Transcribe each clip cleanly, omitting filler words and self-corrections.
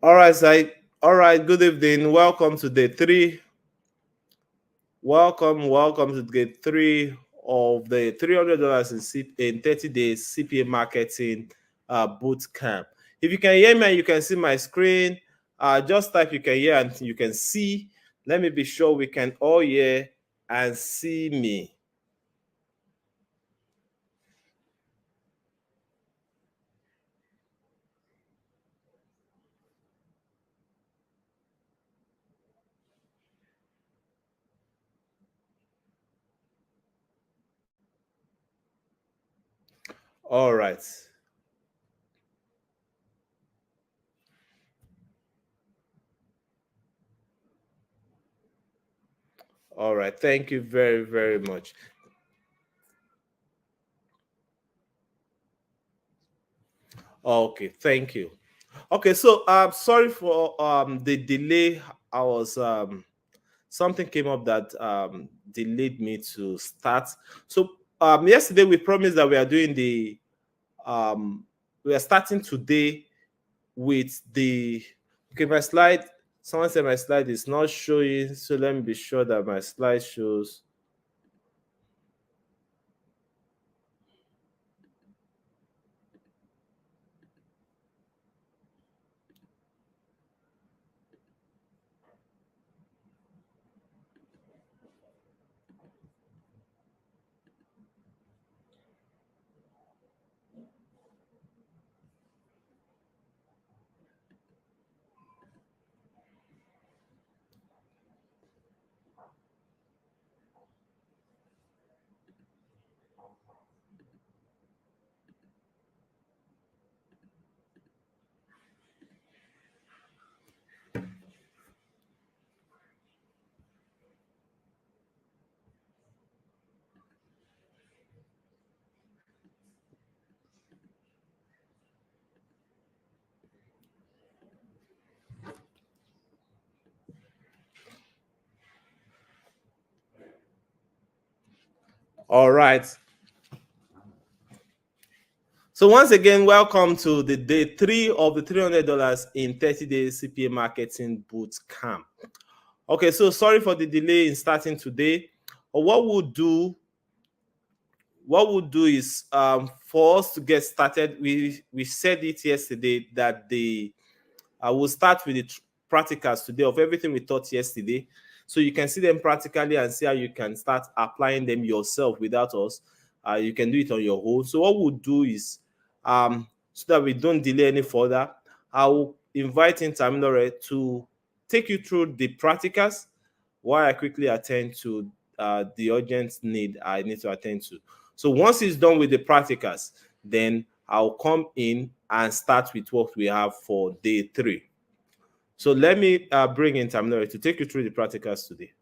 All right, Sai. All right, good evening. Welcome to day three. Welcome to day three of the $300 in 30 days CPA marketing boot camp. If you can hear me and you can see my screen, just type you can hear and you can see. Let me be sure we can all hear and see me. All right. All right. Thank you very, very much. Okay, thank you. Okay, so sorry for the delay. I was something came up that delayed me to start. So yesterday we promised that we are starting today with the okay, my slide. Someone said my slide is not showing, so let me be sure that my slide shows. All right. So once again, welcome to the day three of the $300 in 30 days CPA marketing boot camp. Okay, so sorry for the delay in starting today. What we'll do is for us to get started, we said it yesterday that I will start with the practicals today of everything we taught yesterday, so you can see them practically and see how you can start applying them yourself without us. You can do it on your own. So what we'll do is, so that we don't delay any further, I will invite in Tamilore to take you through the practicals while I quickly attend to the urgent need I need to attend to. So once he's done with the practicals, then I'll come in and start with what we have for day three. So let me bring in Tamilore to take you through the practicals today.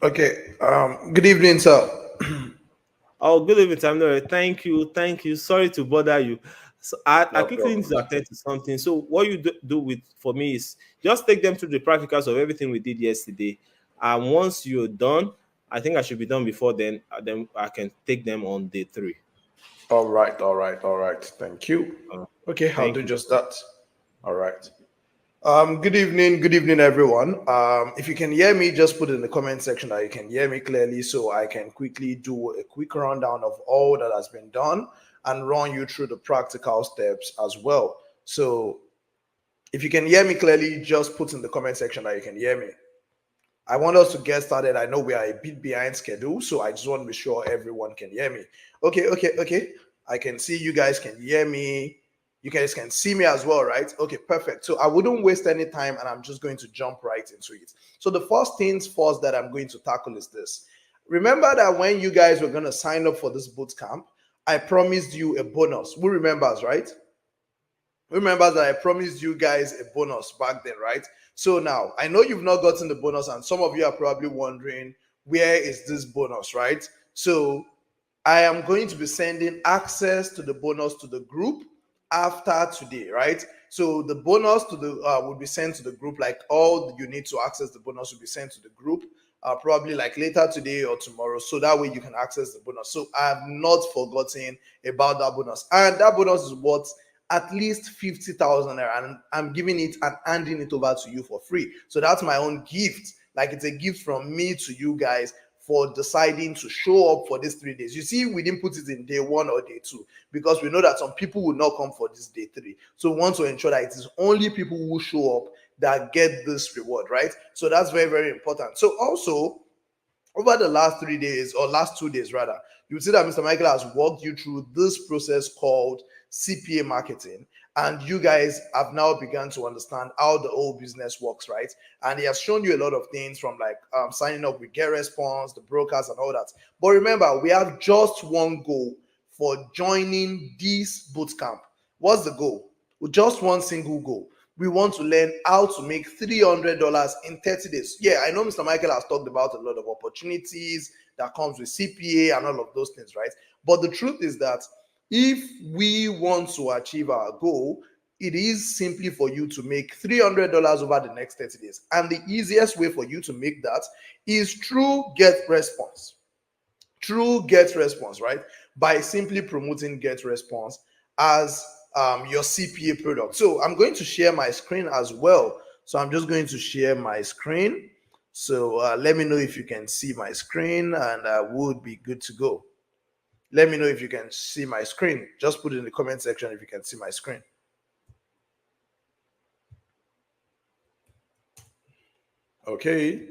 Okay. Good evening, sir. Oh, good evening, Tamilore. Thank you. Sorry to bother you. So I No quickly need problem. to attend to something. So what you do with for me is just take them through the practicals of everything we did yesterday. And once you're done, I think I should be done before then I can take them on day three. All right. All right. All right. Thank you. Uh, Okay, I'll thank do you. just that. All right. Good evening. Good evening, everyone. If you can hear me, just put in the comment section that you can hear me clearly so I can quickly do a quick rundown of all that has been done and run you through the practical steps as well. So if you can hear me clearly, just put in the comment section that you can hear me. I want us to get started. I know we are a bit behind schedule, so I just want to be sure everyone can hear me. Okay. I can see you guys can hear me. You guys can see me as well, right? Okay, perfect. So I wouldn't waste any time and I'm just going to jump right into it. So the first things first that I'm going to tackle is this. Remember that when you guys were going to sign up for this boot camp, I promised you a bonus. Who remembers, right? Remember that I promised you guys a bonus back then, right? So now I know you've not gotten the bonus, and some of you are probably wondering where is this bonus, right? So I am going to be sending access to the bonus to the group after today, right? So the bonus to the will be sent to the group, like all you need to access the bonus will be sent to the group probably like later today or tomorrow, so that way you can access the bonus. So I have not forgotten about that bonus, and that bonus is what, at least 50,000 naira, and I'm giving it and handing it over to you for free. So that's my own gift. Like, it's a gift from me to you guys for deciding to show up for these 3 days. You see, we didn't put it in day 1 or day 2 because we know that some people will not come for this day 3. So we want to ensure that it is only people who show up that get this reward, right? So that's very, very important. So also, over the last 3 days, or last 2 days rather, you will see that Mr. Michael has walked you through this process called CPA marketing, and you guys have now begun to understand how the whole business works, right? And he has shown you a lot of things, from like signing up with GetResponse, the brokers, and all that. But remember, we have just one goal for joining this bootcamp. What's the goal? With just one single goal. We want to learn how to make $300 in 30 days. Yeah, I know Mr. Michael has talked about a lot of opportunities that comes with CPA and all of those things, right? But the truth is that if we want to achieve our goal, it is simply for you to make $300 over the next 30 days. And the easiest way for you to make that is through GetResponse. Through GetResponse, right? By simply promoting GetResponse as your CPA product. So I'm going to share my screen as well. So I'm just going to share my screen. So let me know if you can see my screen, and I would be good to go. Let me know if you can see my screen. Just put it in the comment section if you can see my screen. Okay.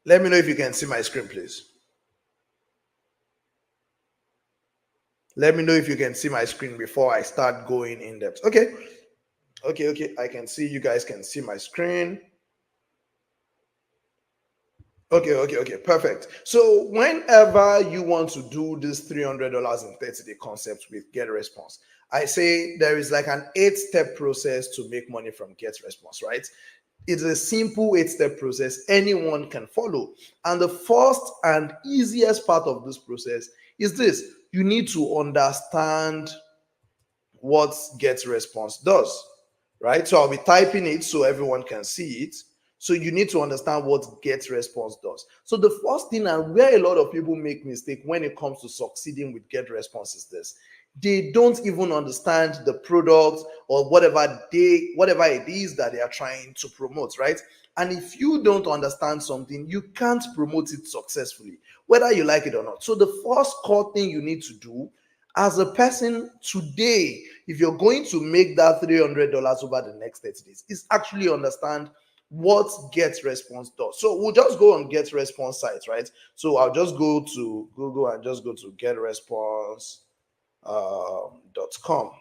Let me know if you can see my screen, please. Let me know if you can see my screen before I start going in depth. Okay. Okay. I can see, you guys can see my screen. Okay. Perfect. So whenever you want to do this $300 in 30-day concept with GetResponse, I say there is like an 8-step process to make money from GetResponse, right? It's a simple 8-step process anyone can follow. And the first and easiest part of this process is this: you need to understand what GetResponse does, right? So I'll be typing it so everyone can see it. So you need to understand what GetResponse does. So the first thing, and where a lot of people make mistake when it comes to succeeding with GetResponse, is this: they don't even understand the product or whatever it is that they are trying to promote, right? And if you don't understand something, you can't promote it successfully, whether you like it or not. So the first core thing you need to do as a person today, if you're going to make that $300 over the next 30 days, is actually understand what GetResponse does. So we'll just go on GetResponse site, right? So I'll just go to Google and just go to getresponse.com,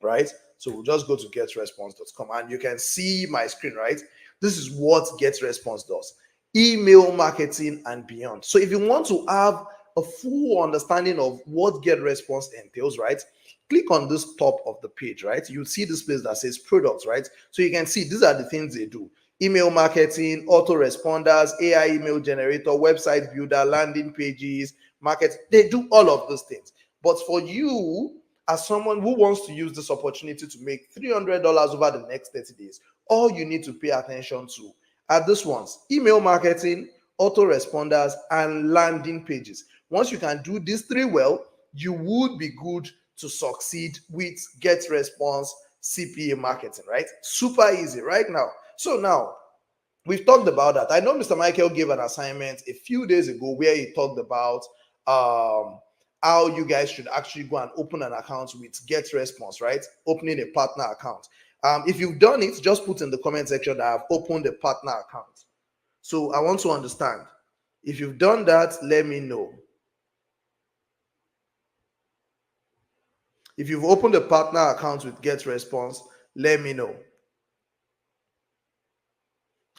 right? So we'll just go to getresponse.com, and you can see my screen, right? This is what GetResponse does: email marketing and beyond. So if you want to have a full understanding of what GetResponse entails, right, click on this top of the page, right? You'll see this place that says products, right? So you can see these are the things they do: email marketing, autoresponders, AI email generator, website builder, landing pages, market. They do all of those things. But for you, as someone who wants to use this opportunity to make $300 over the next 30 days, all you need to pay attention to are these ones: email marketing, autoresponders, and landing pages. Once you can do these 3 well, you would be good to succeed with GetResponse CPA marketing, right? Super easy right now. So now we've talked about that. I know Mr. Michael gave an assignment a few days ago where he talked about how you guys should actually go and open an account with GetResponse, right? Opening a partner account. If you've done it, just put in the comment section that I've opened a partner account. So I want to understand. If you've done that, let me know. If you've opened a partner account with GetResponse, let me know.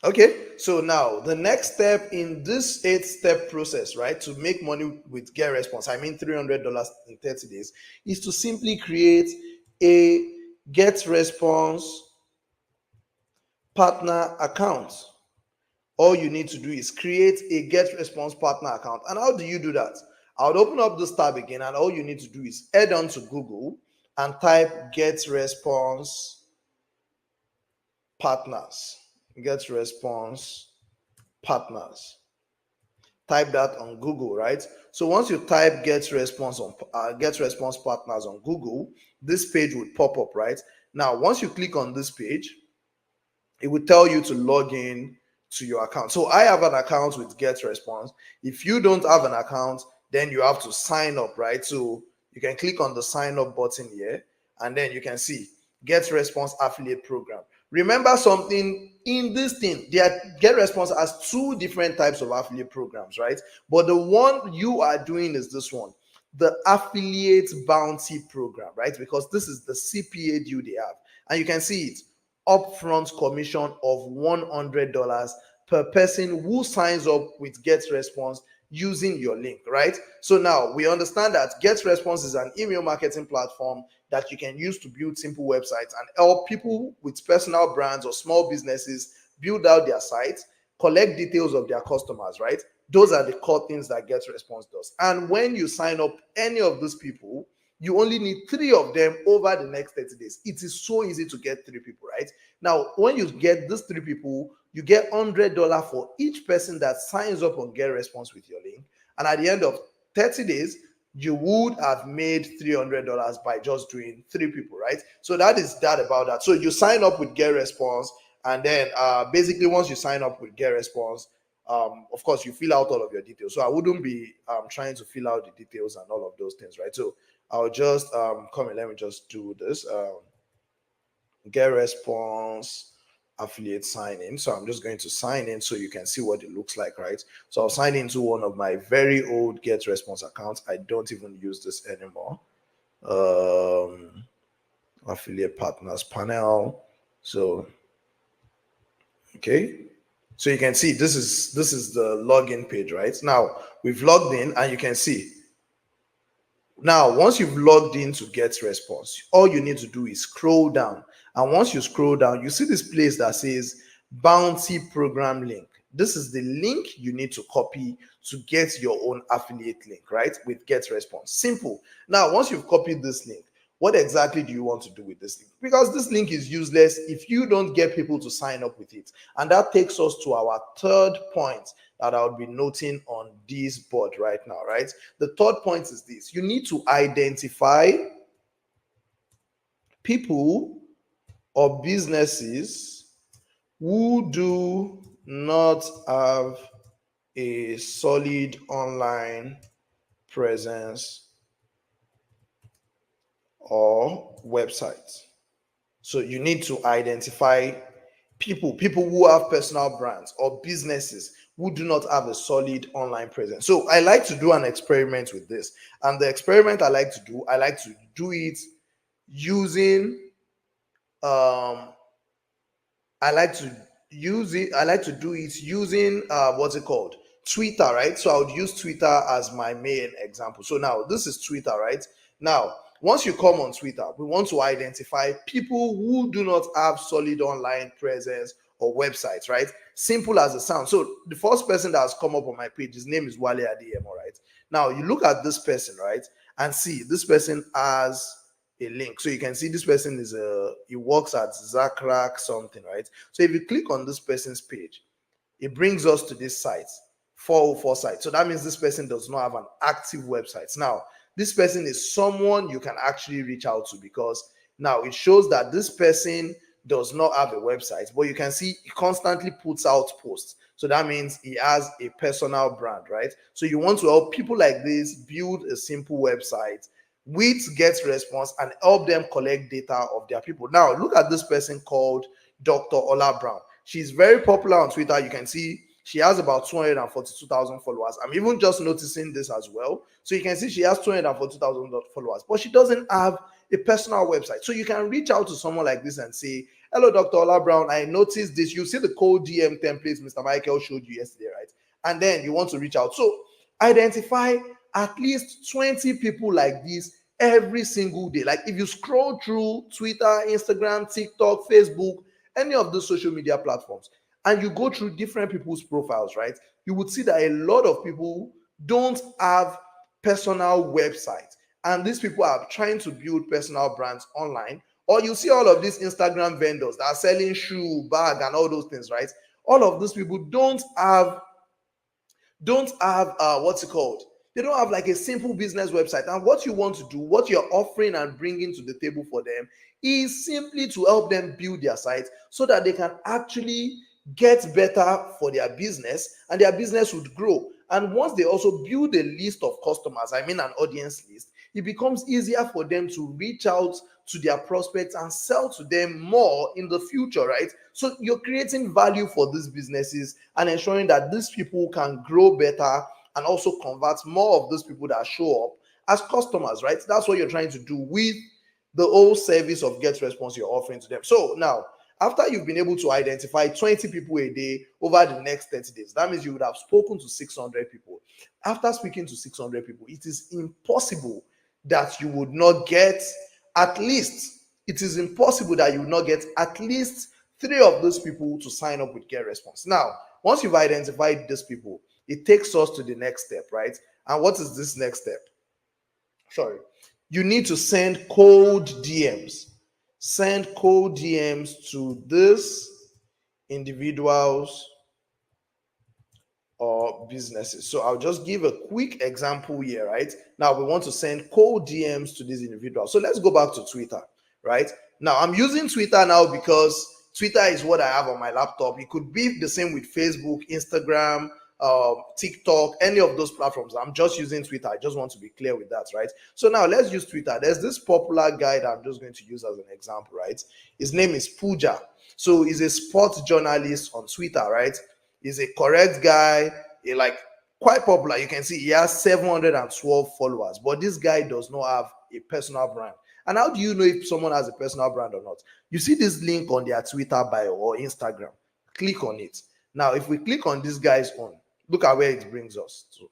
Okay, so now the next step in this 8-step process, right, to make money with GetResponse, I mean $300 in 30 days, is to simply create a GetResponse partner account. All you need to do is create a GetResponse partner account. And how do you do that? I would open up this tab again, and all you need to do is head on to Google and type GetResponse partners. GetResponse partners. Type that on Google, right? So once you type get response partners on Google, this page would pop up, right? Now, once you click on this page, it will tell you to log in to your account. So I have an account with GetResponse. If you don't have an account, then you have to sign up, right? So you can click on the sign up button here, and then you can see GetResponse affiliate program. Remember something in this thing, GetResponse has two different types of affiliate programs, right? But the one you are doing is this one, the affiliate bounty program, right? Because this is the CPA deal they have, and you can see it, upfront commission of $100 per person who signs up with GetResponse using your link, right? So now we understand that GetResponse is an email marketing platform that you can use to build simple websites and help people with personal brands or small businesses build out their sites, collect details of their customers, right? Those are the core things that GetResponse does. And when you sign up any of these people, you only need 3 of them over the next 30 days. It is so easy to get 3 people, right? Now, when you get these 3 people, you get $100 for each person that signs up on GetResponse with your link. And at the end of 30 days, you would have made $300 by just doing 3 people, right? So that is that about that. So you sign up with GetResponse, and then basically once you sign up with GetResponse, of course, you fill out all of your details. So I wouldn't be trying to fill out the details and all of those things, right? So I'll just come and let me just do this. GetResponse affiliate sign in. So I'm just going to sign in so you can see what it looks like, right? So I'll sign into one of my very old GetResponse accounts. I don't even use this anymore. Affiliate partners panel. So okay. So you can see this is the login page, right? Now we've logged in and you can see. Now, once you've logged in to GetResponse, all you need to do is scroll down. And once you scroll down, you see this place that says Bounty Program Link. This is the link you need to copy to get your own affiliate link, right? With GetResponse. Simple. Now, once you've copied this link, what exactly do you want to do with this link? Because this link is useless if you don't get people to sign up with it. And that takes us to our third point that I'll be noting on this board right now, right? The third point is this. You need to identify people or businesses who do not have a solid online presence or website. So you need to identify people who have personal brands or businesses who do not have a solid online presence. So I like to do an experiment with this. And the experiment I like to do it using I like to do it using what's it called? Twitter, right? So I would use Twitter as my main example. So now this is Twitter, right? Now, once you come on Twitter, we want to identify people who do not have solid online presence or websites, right? Simple as it sounds. So the first person that has come up on my page, his name is Wale Adeyemo, right? Now you look at this person, right? And see this person has a link. So you can see this person he works at Zackrack something, right? So if you click on this person's page, it brings us to this site, 404 site. So that means this person does not have an active website. Now, this person is someone you can actually reach out to, because now it shows that this person does not have a website, but you can see he constantly puts out posts. So that means he has a personal brand, right? So you want to help people like this build a simple website with GetResponse and help them collect data of their people. Now, look at this person called Dr. Ola Brown. She's very popular on Twitter. You can see she has about 242,000 followers. I'm even just noticing this as well. So you can see she has 242,000 followers, but she doesn't have a personal website. So you can reach out to someone like this and say, hello, Dr. Ola Brown, I noticed this. You see the cold DM templates Mr. Michael showed you yesterday, right? And then you want to reach out. So identify at least 20 people like this every single day. Like if you scroll through Twitter, Instagram, TikTok, Facebook, any of those social media platforms, and you go through different people's profiles, right? You would see that a lot of people don't have personal websites. And these people are trying to build personal brands online. Or you see all of these Instagram vendors that are selling shoe, bag, and all those things, right? All of these people don't have what's it called, they don't have like a simple business website. And what you want to do, what you're offering and bringing to the table for them, is simply to help them build their site so that they can actually get better for their business, and their business would grow. And once they also build a list of customers, I mean an audience list, it becomes easier for them to reach out to their prospects and sell to them more in the future, right? So you're creating value for these businesses and ensuring that these people can grow better and also convert more of those people that show up as customers, right? That's what you're trying to do with the whole service of Get Response you're offering to them. So now, after you've been able to identify 20 people a day over the next 30 days, that means you would have spoken to 600 people. After speaking to 600 people, it is impossible that you would not get at least, it is impossible that you would not get at least 3 of those people to sign up with Get Response. Now, once you've identified these people, it takes us to the next step, right? And what is this next step? Sorry. You need to send cold DMs. Send cold DMs to these individuals or businesses. So I'll just give a quick example here, right? Now we want to send cold DMs to these individuals. So let's go back to Twitter, right? Now I'm using Twitter now because Twitter is what I have on my laptop. It could be the same with Facebook, Instagram, TikTok, any of those platforms. I'm just using Twitter. I just want to be clear with that, right? So now let's use Twitter. There's this popular guy that I'm just going to use as an example, right? His name is Pooja. So he's a sports journalist on Twitter, right? He's a correct guy, like quite popular. You can see he has 712 followers, but this guy does not have a personal brand. And how do you know if someone has a personal brand or not? You see this link on their Twitter bio or Instagram. Click on it. Now, if we click on this guy's own, look at where it brings us to.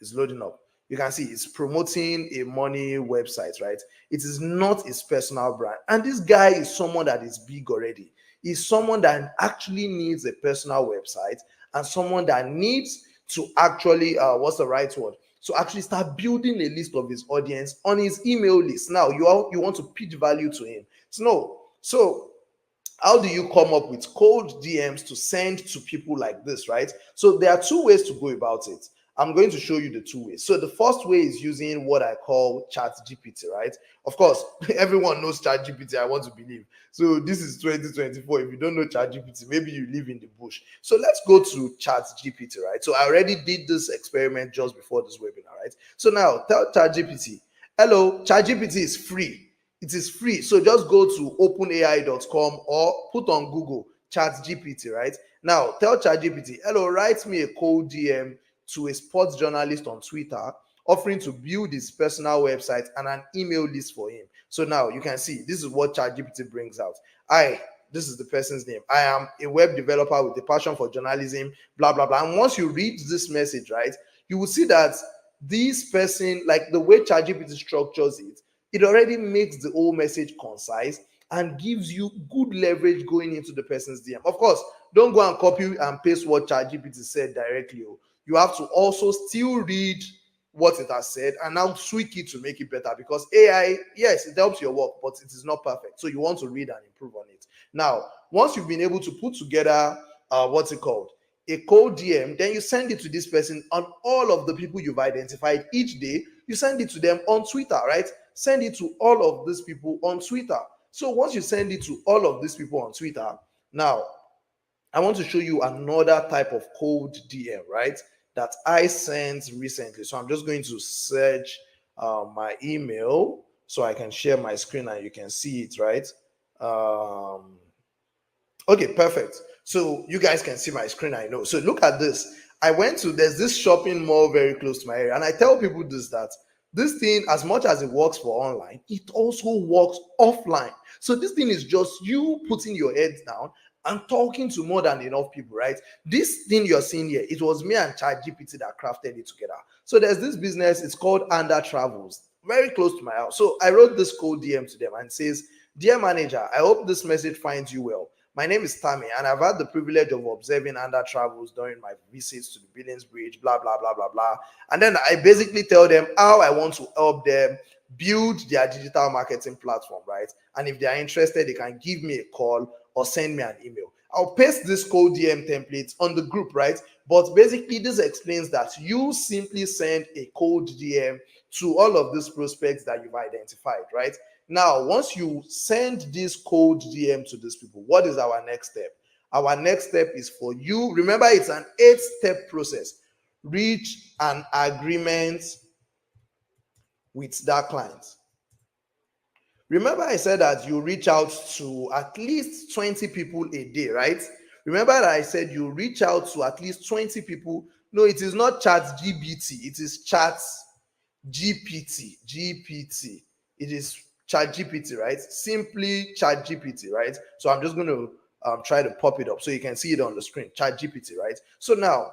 It's loading up. You can see it's promoting a money website, right? It is not his personal brand. And this guy is someone that is big already. He's someone that actually needs a personal website and someone that needs to actually, what's the right word? So actually start building a list of his audience on his email list. Now, you want to pitch value to him. So how do you come up with cold DMs to send to people like this, right? So there are 2 ways to go about it. I'm going to show you the 2 ways. So the first way is using what I call ChatGPT, right? Of course, everyone knows ChatGPT, I want to believe. So this is 2024. If you don't know ChatGPT, maybe you live in the bush. So let's go to ChatGPT, right? So I already did this experiment just before this webinar, right? So now tell ChatGPT, hello, ChatGPT is free. It is free. So just go to openai.com or put on Google ChatGPT, right? Now tell ChatGPT, hello, write me a cold DM to a sports journalist on Twitter offering to build his personal website and an email list for him. So now you can see this is what ChatGPT brings out. This is the person's name. I am a web developer with a passion for journalism, blah, blah, blah. And once you read this message, right, you will see that this person, like the way ChatGPT structures it, it already makes the whole message concise and gives you good leverage going into the person's DM. Of course, don't go and copy and paste what ChatGPT said directly. You have to also still read what it has said and now tweak it to make it better, because AI, yes, it helps your work, but it is not perfect. So you want to read and improve on it. Now, once you've been able to put together a cold DM, then you send it to this person on all of the people you've identified each day. You send it to them on Twitter, right? Send it to all of these people on Twitter. So once you send it to all of these people on Twitter, now I want to show you another type of cold DM, right, that I sent recently. So I'm just going to search my email so I can share my screen and you can see it, right? Okay, perfect. So you guys can see my screen, I know. So look at this. There's this shopping mall very close to my area, and I tell people that this thing, as much as it works for online, it also works offline. So this thing is just you putting your head down and talking to more than enough people, right? This thing you're seeing here, it was me and ChatGPT that crafted it together. So there's this business, it's called Under Travels, very close to my house. So I wrote this cold DM to them and it says, "Dear manager, I hope this message finds you well. My name is Tammy, and I've had the privilege of observing Under Travels during my visits to the Billings Bridge, blah, blah, blah, blah, blah." And then I basically tell them how I want to help them build their digital marketing platform, right? And if they are interested, they can give me a call or send me an email. I'll paste this code DM template on the group, right? But basically, this explains that you simply send a code DM to all of these prospects that you've identified, right? Now, once you send this code DM to these people, what is our next step? Our next step is for you. Remember, it's an 8-step process. Reach an agreement with that client. Remember, I said that you reach out to at least 20 people a day, right? Remember that I said you reach out to at least 20 people. No, it is not Chat GBT, it is Chat GPT. GPT. It is Chat GPT, right? Simply Chat GPT, right? So I'm just going to try to pop it up so you can see it on the screen. Chat GPT, right? So now,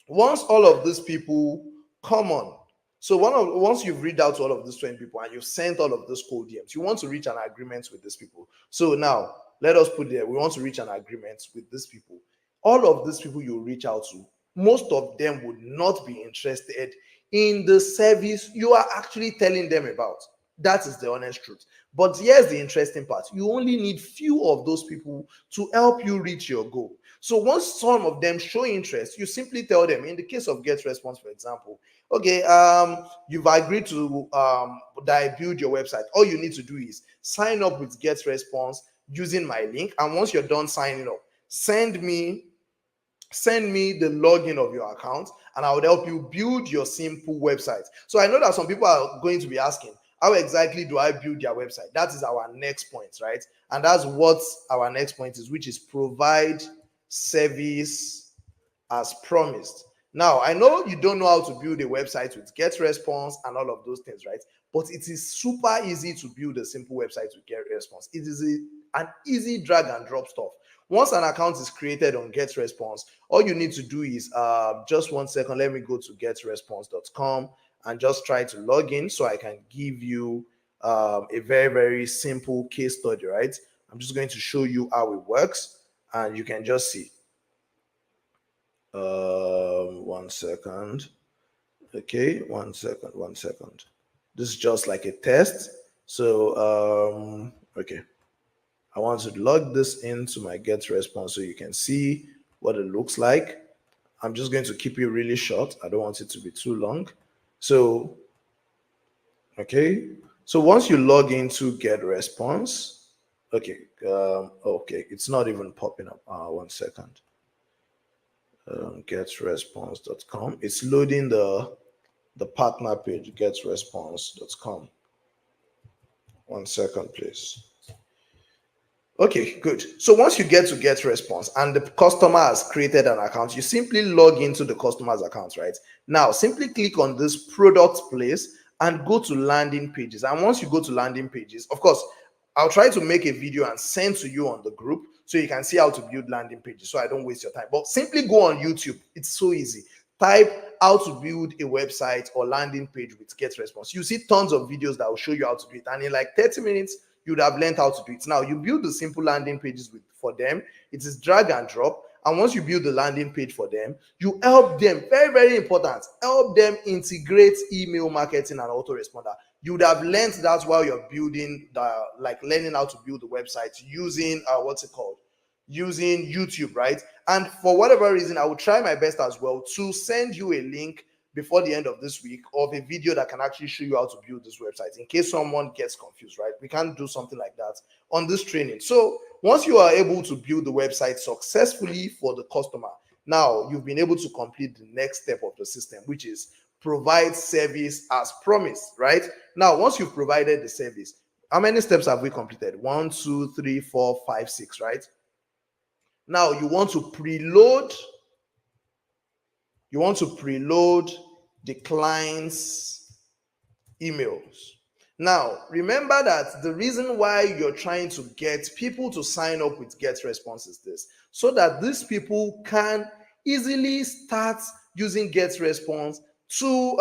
once all of these people come on, so once you've read out to all of these 20 people and you've sent all of those code DMs, you want to reach an agreement with these people. So now let us put there, we want to reach an agreement with these people. All of these people you reach out to, most of them would not be interested in the service you are actually telling them about. That is the honest truth. But here's the interesting part. You only need few of those people to help you reach your goal. So once some of them show interest, you simply tell them, in the case of Get Response, for example, okay, you've agreed to that I build your website. All you need to do is sign up with Get Response using my link. And once you're done signing up, send me the login of your account and I will help you build your simple website. So I know that some people are going to be asking, how exactly do I build their website? That is our next point, right? And that's what our next point is, which is provide service as promised. Now, I know you don't know how to build a website with Get Response and all of those things, right? But it is super easy to build a simple website with Get Response. It is an easy drag and drop stuff. Once an account is created on Get Response, all you need to do is just 1 second. Let me go to getresponse.com and just try to log in so I can give you a very, very simple case study, right? I'm just going to show you how it works and you can just see. 1 second. Okay, 1 second, 1 second. This is just like a test. So, okay. I want to log this into my Get Response so you can see what it looks like. I'm just going to keep it really short. I don't want it to be too long. So, okay. So once you log into Get Response, okay. Okay, it's not even popping up. 1 second. Getresponse.com. It's loading the partner page, getresponse.com. 1 second, please. Okay, good. So once you get to Get Response and the customer has created an account, you simply log into the customer's account, right? Now, simply click on this product place and go to landing pages. And once you go to landing pages, of course, I'll try to make a video and send to you on the group so you can see how to build landing pages so I don't waste your time. But simply go on YouTube. It's so easy. Type how to build a website or landing page with Get Response. You see tons of videos that will show you how to do it. And in like 30 minutes, you'd have learned how to do it. Now, you build the simple landing pages for them. It is drag and drop. And once you build the landing page for them, you help them, very, very important, help them integrate email marketing and autoresponder. You would have learned that while you're building, learning how to build the website using, using YouTube, right? And for whatever reason, I will try my best as well to send you a link before the end of this week of a video that can actually show you how to build this website in case someone gets confused, right? We can't do something like that on this training. So once you are able to build the website successfully for the customer, now you've been able to complete the next step of the system, which is provide service as promised, right? Now, once you've provided the service, how many steps have we completed? 1, 2, 3, 4, 5, 6, right? Now you want to preload the client's emails. Now, remember that the reason why you're trying to get people to sign up with Get Response is this, so that these people can easily start using Get Response to,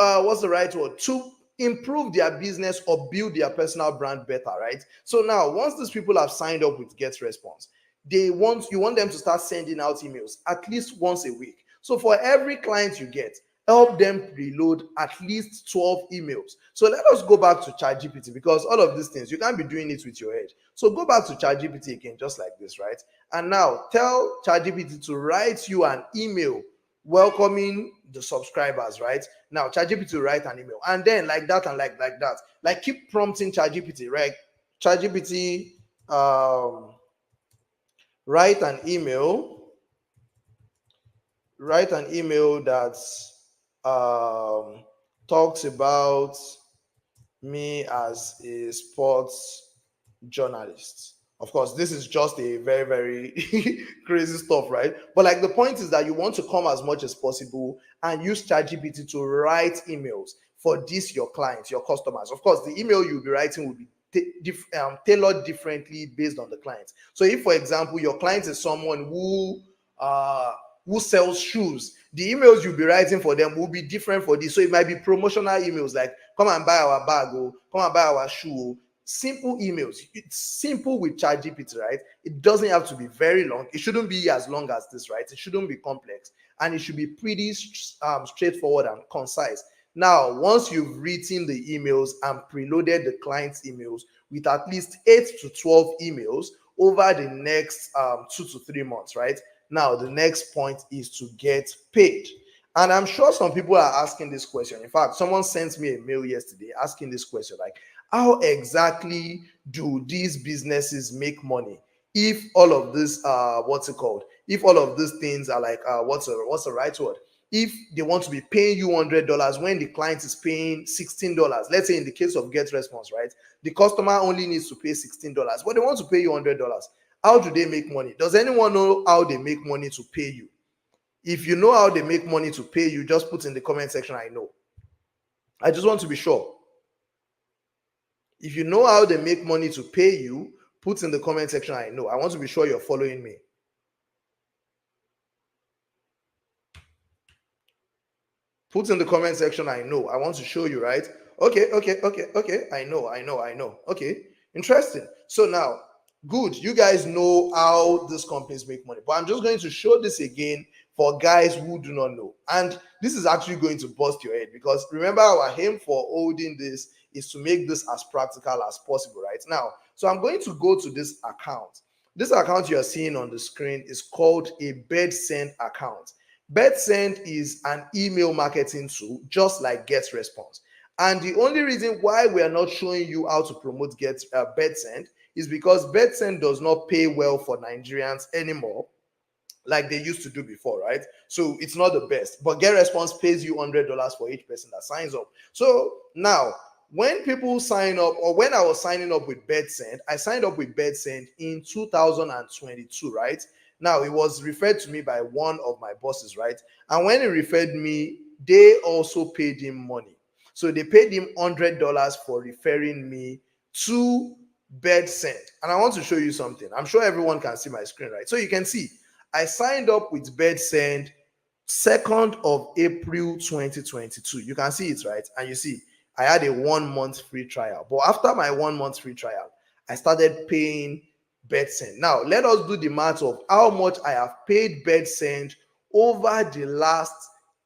to improve their business or build their personal brand better, right? So now, once these people have signed up with Get Response, you want them to start sending out emails at least once a week. So for every client you get, help them preload at least 12 emails. So let us go back to ChatGPT, because all of these things, you can't be doing it with your head. So go back to ChatGPT again, just like this, right? And now tell ChatGPT to write you an email welcoming the subscribers, right? Now ChatGPT will write an email, and then like that and like that. Like keep prompting ChatGPT, right? ChatGPT, write an email that talks about me as a sports journalist. Of course, this is just a very, very crazy stuff, right? But like the point is that you want to come as much as possible and use ChatGPT to write emails for this your clients, your customers. Of course, the email you'll be writing will be tailored differently based on the client. So if, for example, your client is someone who sells shoes, the emails you'll be writing for them will be different for this. So it might be promotional emails like come and buy our bag, or come and buy our shoe. Simple emails. It's simple with ChatGPT, right? It doesn't have to be very long. It shouldn't be as long as this, right? It shouldn't be complex, and it should be pretty straightforward and concise. Now, once you've written the emails and preloaded the client's emails with at least 8 to 12 emails over the next 2 to 3 months, right? Now, the next point is to get paid. And I'm sure some people are asking this question. In fact, someone sent me a mail yesterday asking this question, like, how exactly do these businesses make money if all of this, if all of these things are like, what's the right word? If they want to be paying you $100 when the client is paying $16, let's say in the case of Get Response, right? The customer only needs to pay $16, but they want to pay you $100. How do they make money? Does anyone know how they make money to pay you? If you know how they make money to pay you, just put in the comment section, I know. I just want to be sure. If you know how they make money to pay you, put in the comment section, I know. I want to be sure you're following me. Put in the comment section, I know. I want to show you, right? Okay. I know. Okay, interesting. So now, good. You guys know how these companies make money. But I'm just going to show this again for guys who do not know. And this is actually going to bust your head, because remember, our aim for holding this is to make this as practical as possible, right? Now, so I'm going to go to this account. This account you are seeing on the screen is called a BedSend account. BedSend is an email marketing tool just like GetResponse. And the only reason why we are not showing you how to promote BedSend is because BedSend does not pay well for Nigerians anymore like they used to do before, right? So it's not the best. But GetResponse pays you $100 for each person that signs up. So now, when people sign up, or when I was signing up with BedSend, I signed up with BedSend in 2022, right? Now, it was referred to me by one of my bosses, right? And when he referred me, they also paid him money. So they paid him $100 for referring me to BedSend. And I want to show you something. I'm sure everyone can see my screen, right? So you can see, I signed up with BedSend 2nd of April 2022. You can see it, right? And you see, I had a 1 month free trial. But after my 1 month free trial, I started paying BedSend. Now, let us do the math of how much I have paid BedSend over the last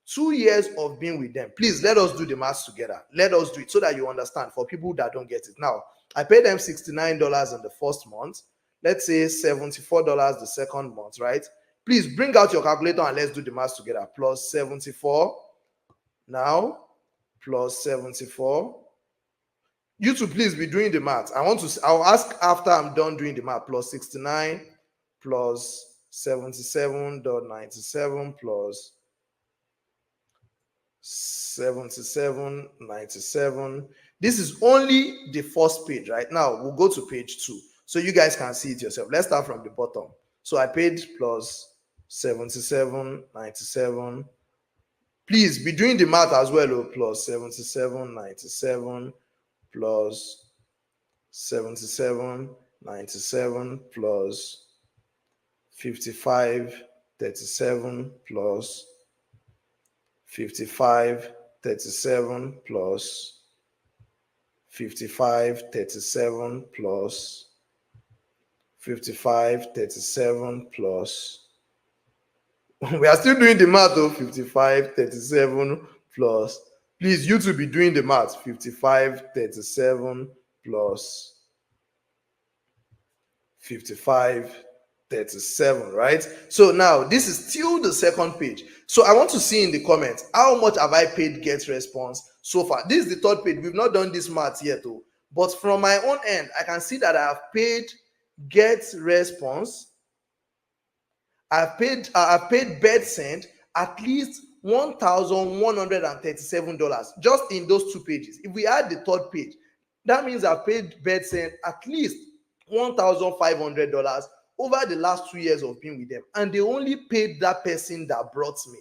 2 years of being with them. Please, let us do the math together. Let us do it so that you understand, for people that don't get it. Now, I paid them $69 in the first month. Let's say $74 the second month, right? Please bring out your calculator and let's do the math together. Plus 74 now, plus 74. You two, please be doing the math. I'll ask after I'm done doing the math. Plus 69 plus 77.97 plus 77.97. This is only the first page, right? Now we'll go to page 2 so you guys can see it yourself. Let's start from the bottom. So I paid plus 77.97. Please be doing the math as well. Oh, plus 77.97 plus 77.97 plus 55.37 plus 55.37 plus 55.37 plus 55.37 plus We are still doing the math though. 55, 37 plus. Please, you to be doing the math. 55, 37 plus 55, 37, right? So now this is still the second page. So I want to see in the comments, how much have I paid get response so far? This is the third page. We've not done this math yet though. But from my own end, I can see that I have paid get response. I've paid bed send at least $1,137 just in those two pages. If we add the third page, that means I've paid bed send at least $1,500 over the last 2 years of being with them, and they only paid that person that brought me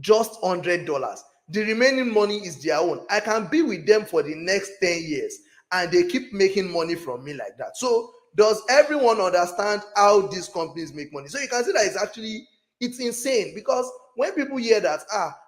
just $100. The remaining money is their own. I can be with them for the next 10 years and they keep making money from me like that. So does everyone understand how these companies make money? So you can see that it's insane, because when people hear that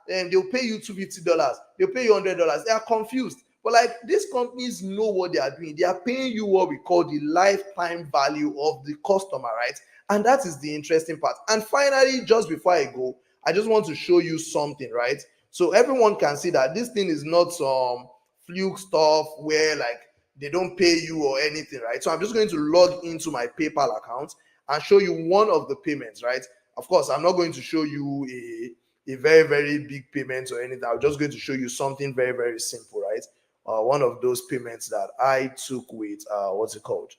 they'll pay you $250, they'll pay you $100, they are confused. But like, these companies know what they are doing. They are paying you what we call the lifetime value of the customer, right? And that is the interesting part. And finally, just before I go, I just want to show you something, right? So everyone can see that this thing is not some fluke stuff where like they don't pay you or anything, right? So I'm just going to log into my PayPal account and show you one of the payments, right? Of course, I'm not going to show you a very, very big payment or anything. I'm just going to show you something very, very simple, right? One of those payments that I took with what's it called?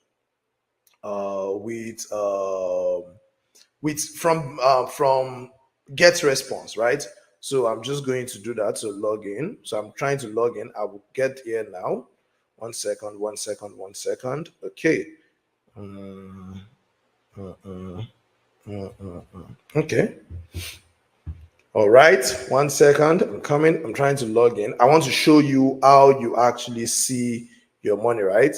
With from get response, right? So I'm just going to do that. So log in. So I'm trying to log in. I will get here now. 1 second, 1 second, 1 second. Okay. Okay. All right. 1 second. I'm coming. I'm trying to log in. I want to show you how you actually see your money, right?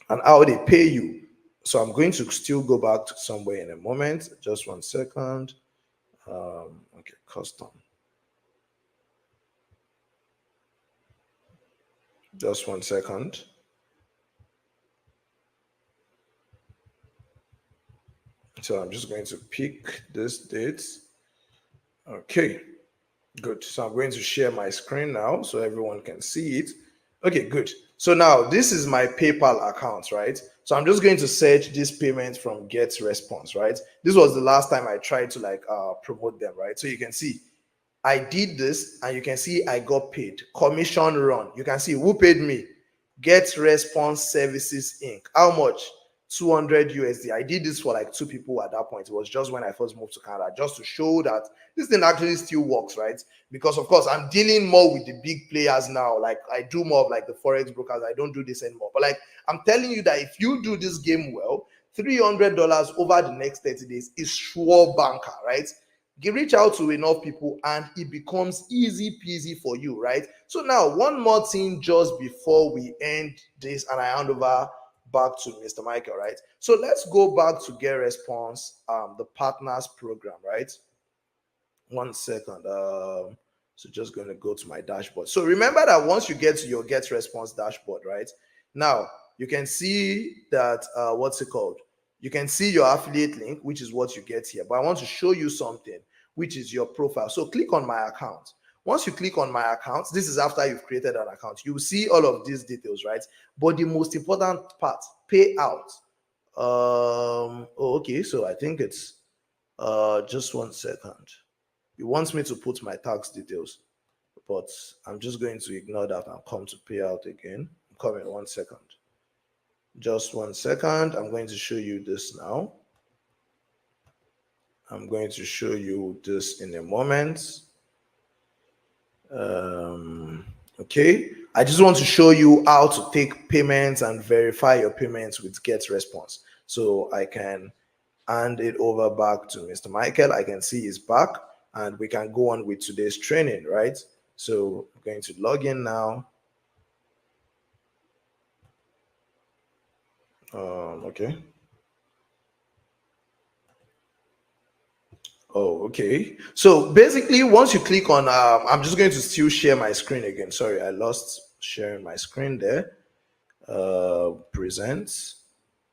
And how they pay you. So I'm going to still go back to somewhere in a moment. Just 1 second. Okay, custom. Just 1 second. So I'm just going to pick this date. Okay, good. So I'm going to share my screen now so everyone can see it. Okay, good. So now this is my PayPal account, right? So I'm just going to search this payment from Get Response, right? This was the last time I tried to like promote them, right? So you can see I did this and you can see I got paid. Commission run. You can see who paid me. Get Response Services Inc. How much? 200 USD. I did this for like two people at that point. It was just when I first moved to Canada, just to show that this thing actually still works, right? Because of course I'm dealing more with the big players now. Like I do more of like the Forex brokers. I don't do this anymore. But like I'm telling you that if you do this game well, $300 over the next 30 days is sure banker, right? Reach out to enough people and it becomes easy peasy for you, right? So now one more thing just before we end this and I hand over back to Mr. Michael, right? So let's go back to Get Response, the partners program, right? 1 second. So just going to go to my dashboard. So remember that once you get to your Get Response dashboard, right? Now you can see that what's it called? You can see your affiliate link, which is what you get here. But I want to show you something, which is your profile. So click on my account. Once you click on my account, this is after you've created an account. You will see all of these details, right? But the most important part, payout. Okay, so I think it's just 1 second. It wants me to put my tax details, but I'm just going to ignore that and come to payout again. I'm coming 1 second. Just 1 second. I'm going to show you this now. I'm going to show you this in a moment. Okay. I just want to show you how to take payments and verify your payments with Get Response. So I can hand it over back to Mr. Michael. I can see he's back and we can go on with today's training, right? So I'm going to log in now. Okay. Oh, okay. So basically, once you click on, I'm just going to still share my screen again. Sorry, I lost sharing my screen there. Present,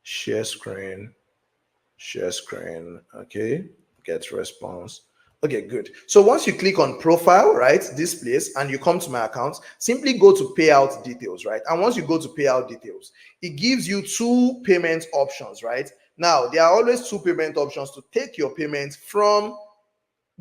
share screen, okay. Get response. Okay, good. So once you click on profile, right, this place, and you come to my account, simply go to payout details, right? And once you go to payout details, it gives you two payment options, right? Now, there are always two payment options to take your payment from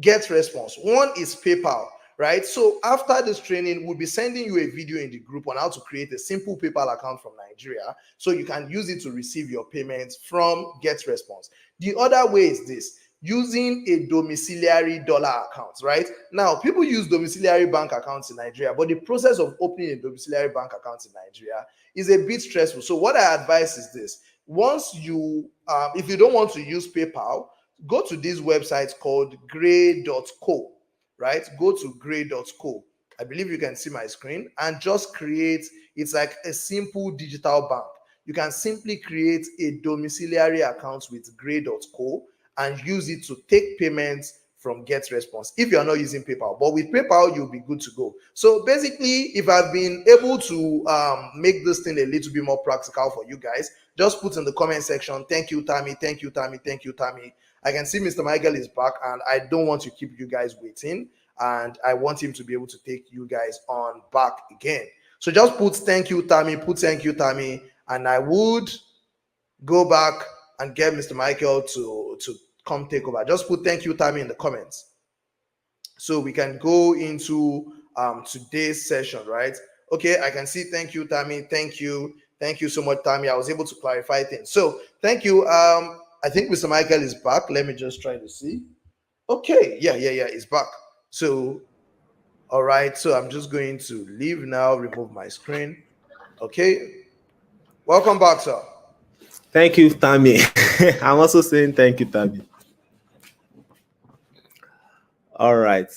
Get Response. One is PayPal, right? So after this training, we'll be sending you a video in the group on how to create a simple PayPal account from Nigeria so you can use it to receive your payments from Get Response. The other way is this, using a domiciliary dollar account, right? Now, people use domiciliary bank accounts in Nigeria, but the process of opening a domiciliary bank account in Nigeria is a bit stressful. So what I advise is this: once you, if you don't want to use PayPal, go to this website called gray.co, right? Go to gray.co. I believe you can see my screen, and just create, it's like a simple digital bank. You can simply create a domiciliary account with gray.co and use it to take payments from Get Response if you are not using PayPal. But with PayPal, you'll be good to go. So basically, if I've been able to make this thing a little bit more practical for you guys, just put in the comment section, thank you, Tammy, thank you, Tammy, thank you, Tammy. I can see Mr. Michael is back, and I don't want to keep you guys waiting, and I want him to be able to take you guys on back again. So just put thank you, Tammy, put thank you, Tammy, and I would go back and get Mr. Michael to come take over. Just put thank you, Tammy, in the comments so we can go into today's session, right? Okay, I can see thank you, Tammy. Thank you so much, Tammy. I was able to clarify things. So thank you. I think Mr. Michael is back. Let me just try to see. Okay, yeah, he's back. So all right, so I'm just going to leave now, remove my screen. Okay, welcome back, sir. Thank you, Tammy. I'm also saying thank you, Tammy. All right.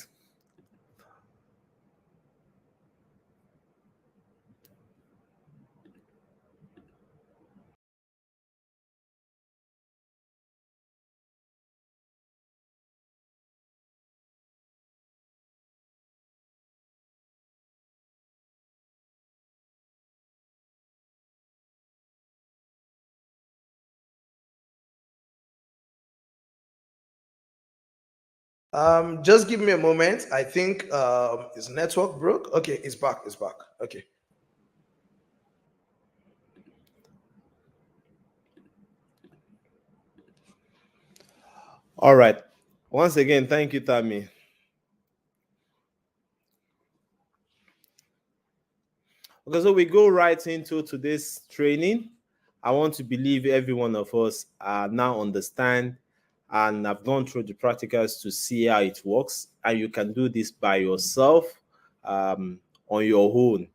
Just give me a moment. I think his network broke. Okay, it's back. It's back. Okay. All right. Once again, thank you, Tammy. Okay, so we go right into today's training. I want to believe every one of us now understand and have gone through the practicals to see how it works, and you can do this by yourself on your own.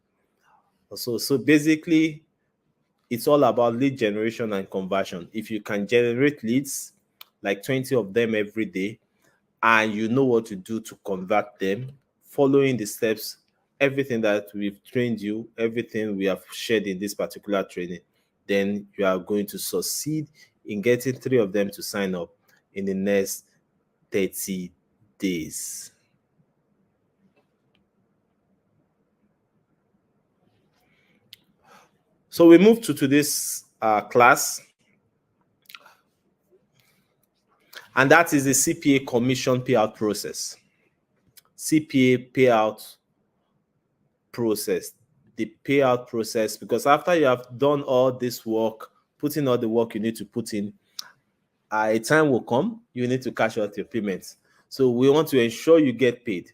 So basically, it's all about lead generation and conversion. If you can generate leads, like 20 of them every day, and you know what to do to convert them, following the steps, everything that we've trained you, everything we have shared in this particular training, then you are going to succeed in getting 3 of them to sign up in the next 30 days. So we move to today's class, and that is the CPA commission payout process. CPA payout process, the payout process, because after you have done all this work, putting all the work you need to put in, a time will come, you need to cash out your payments. So we want to ensure you get paid,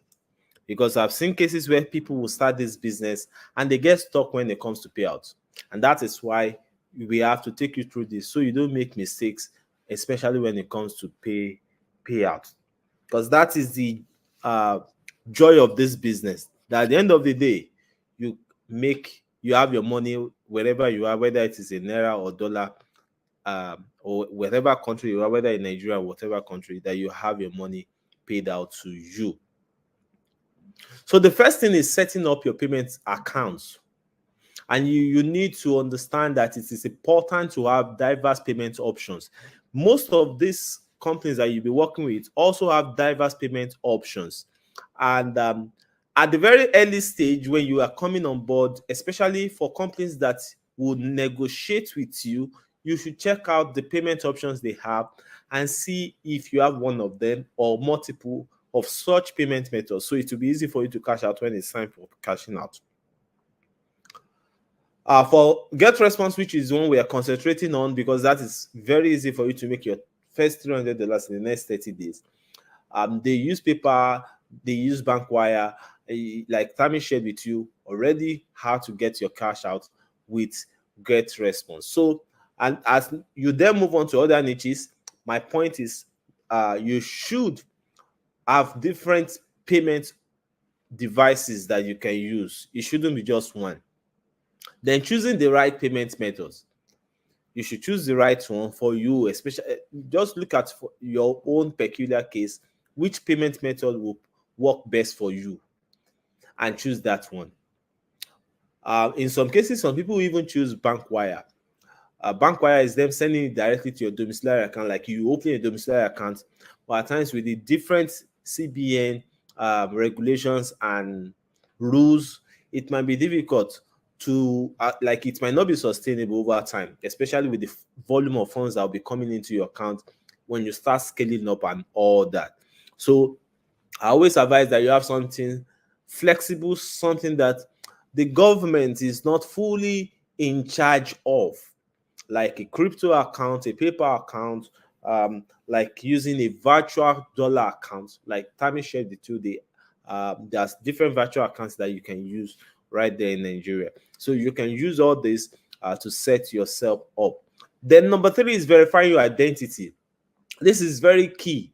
because I've seen cases where people will start this business and they get stuck when it comes to payouts. And that is why we have to take you through this so you don't make mistakes, especially when it comes to payout. Because that is the joy of this business. That at the end of the day, you have your money wherever you are, whether it is in naira or dollar, or whatever country you are, whether in Nigeria or whatever country, that you have your money paid out to you. So the first thing is setting up your payment accounts. And you need to understand that it is important to have diverse payment options. Most of these companies that you'll be working with also have diverse payment options. And at the very early stage, when you are coming on board, especially for companies that will negotiate with you, you should check out the payment options they have and see if you have one of them or multiple of such payment methods, so it will be easy for you to cash out when it's time for cashing out. For get response, which is one we are concentrating on because that is very easy for you to make your first $300 in the next 30 days. They use PayPal, they use bank wire, like Tammy shared with you already how to get your cash out with get response. So, and as you then move on to other niches, my point is you should have different payment devices that you can use. It shouldn't be just one. Then choosing the right payment methods. You should choose the right one for you, especially just look at your own peculiar case, which payment method will work best for you and choose that one. In some cases, some people even choose bank wire. Bank wire is them sending it directly to your domiciliary account, like you open a domiciliary account, but at times with the different CBN regulations and rules, it might be difficult to like it might not be sustainable over time, especially with the volume of funds that will be coming into your account when you start scaling up and all that. So I always advise that you have something flexible, something that the government is not fully in charge of, like a crypto account, a paper account, like using a virtual dollar account. Like Tammy shared the two, there's different virtual accounts that you can use right there in Nigeria. So you can use all this to set yourself up. Then number 3 is verifying your identity. This is very key.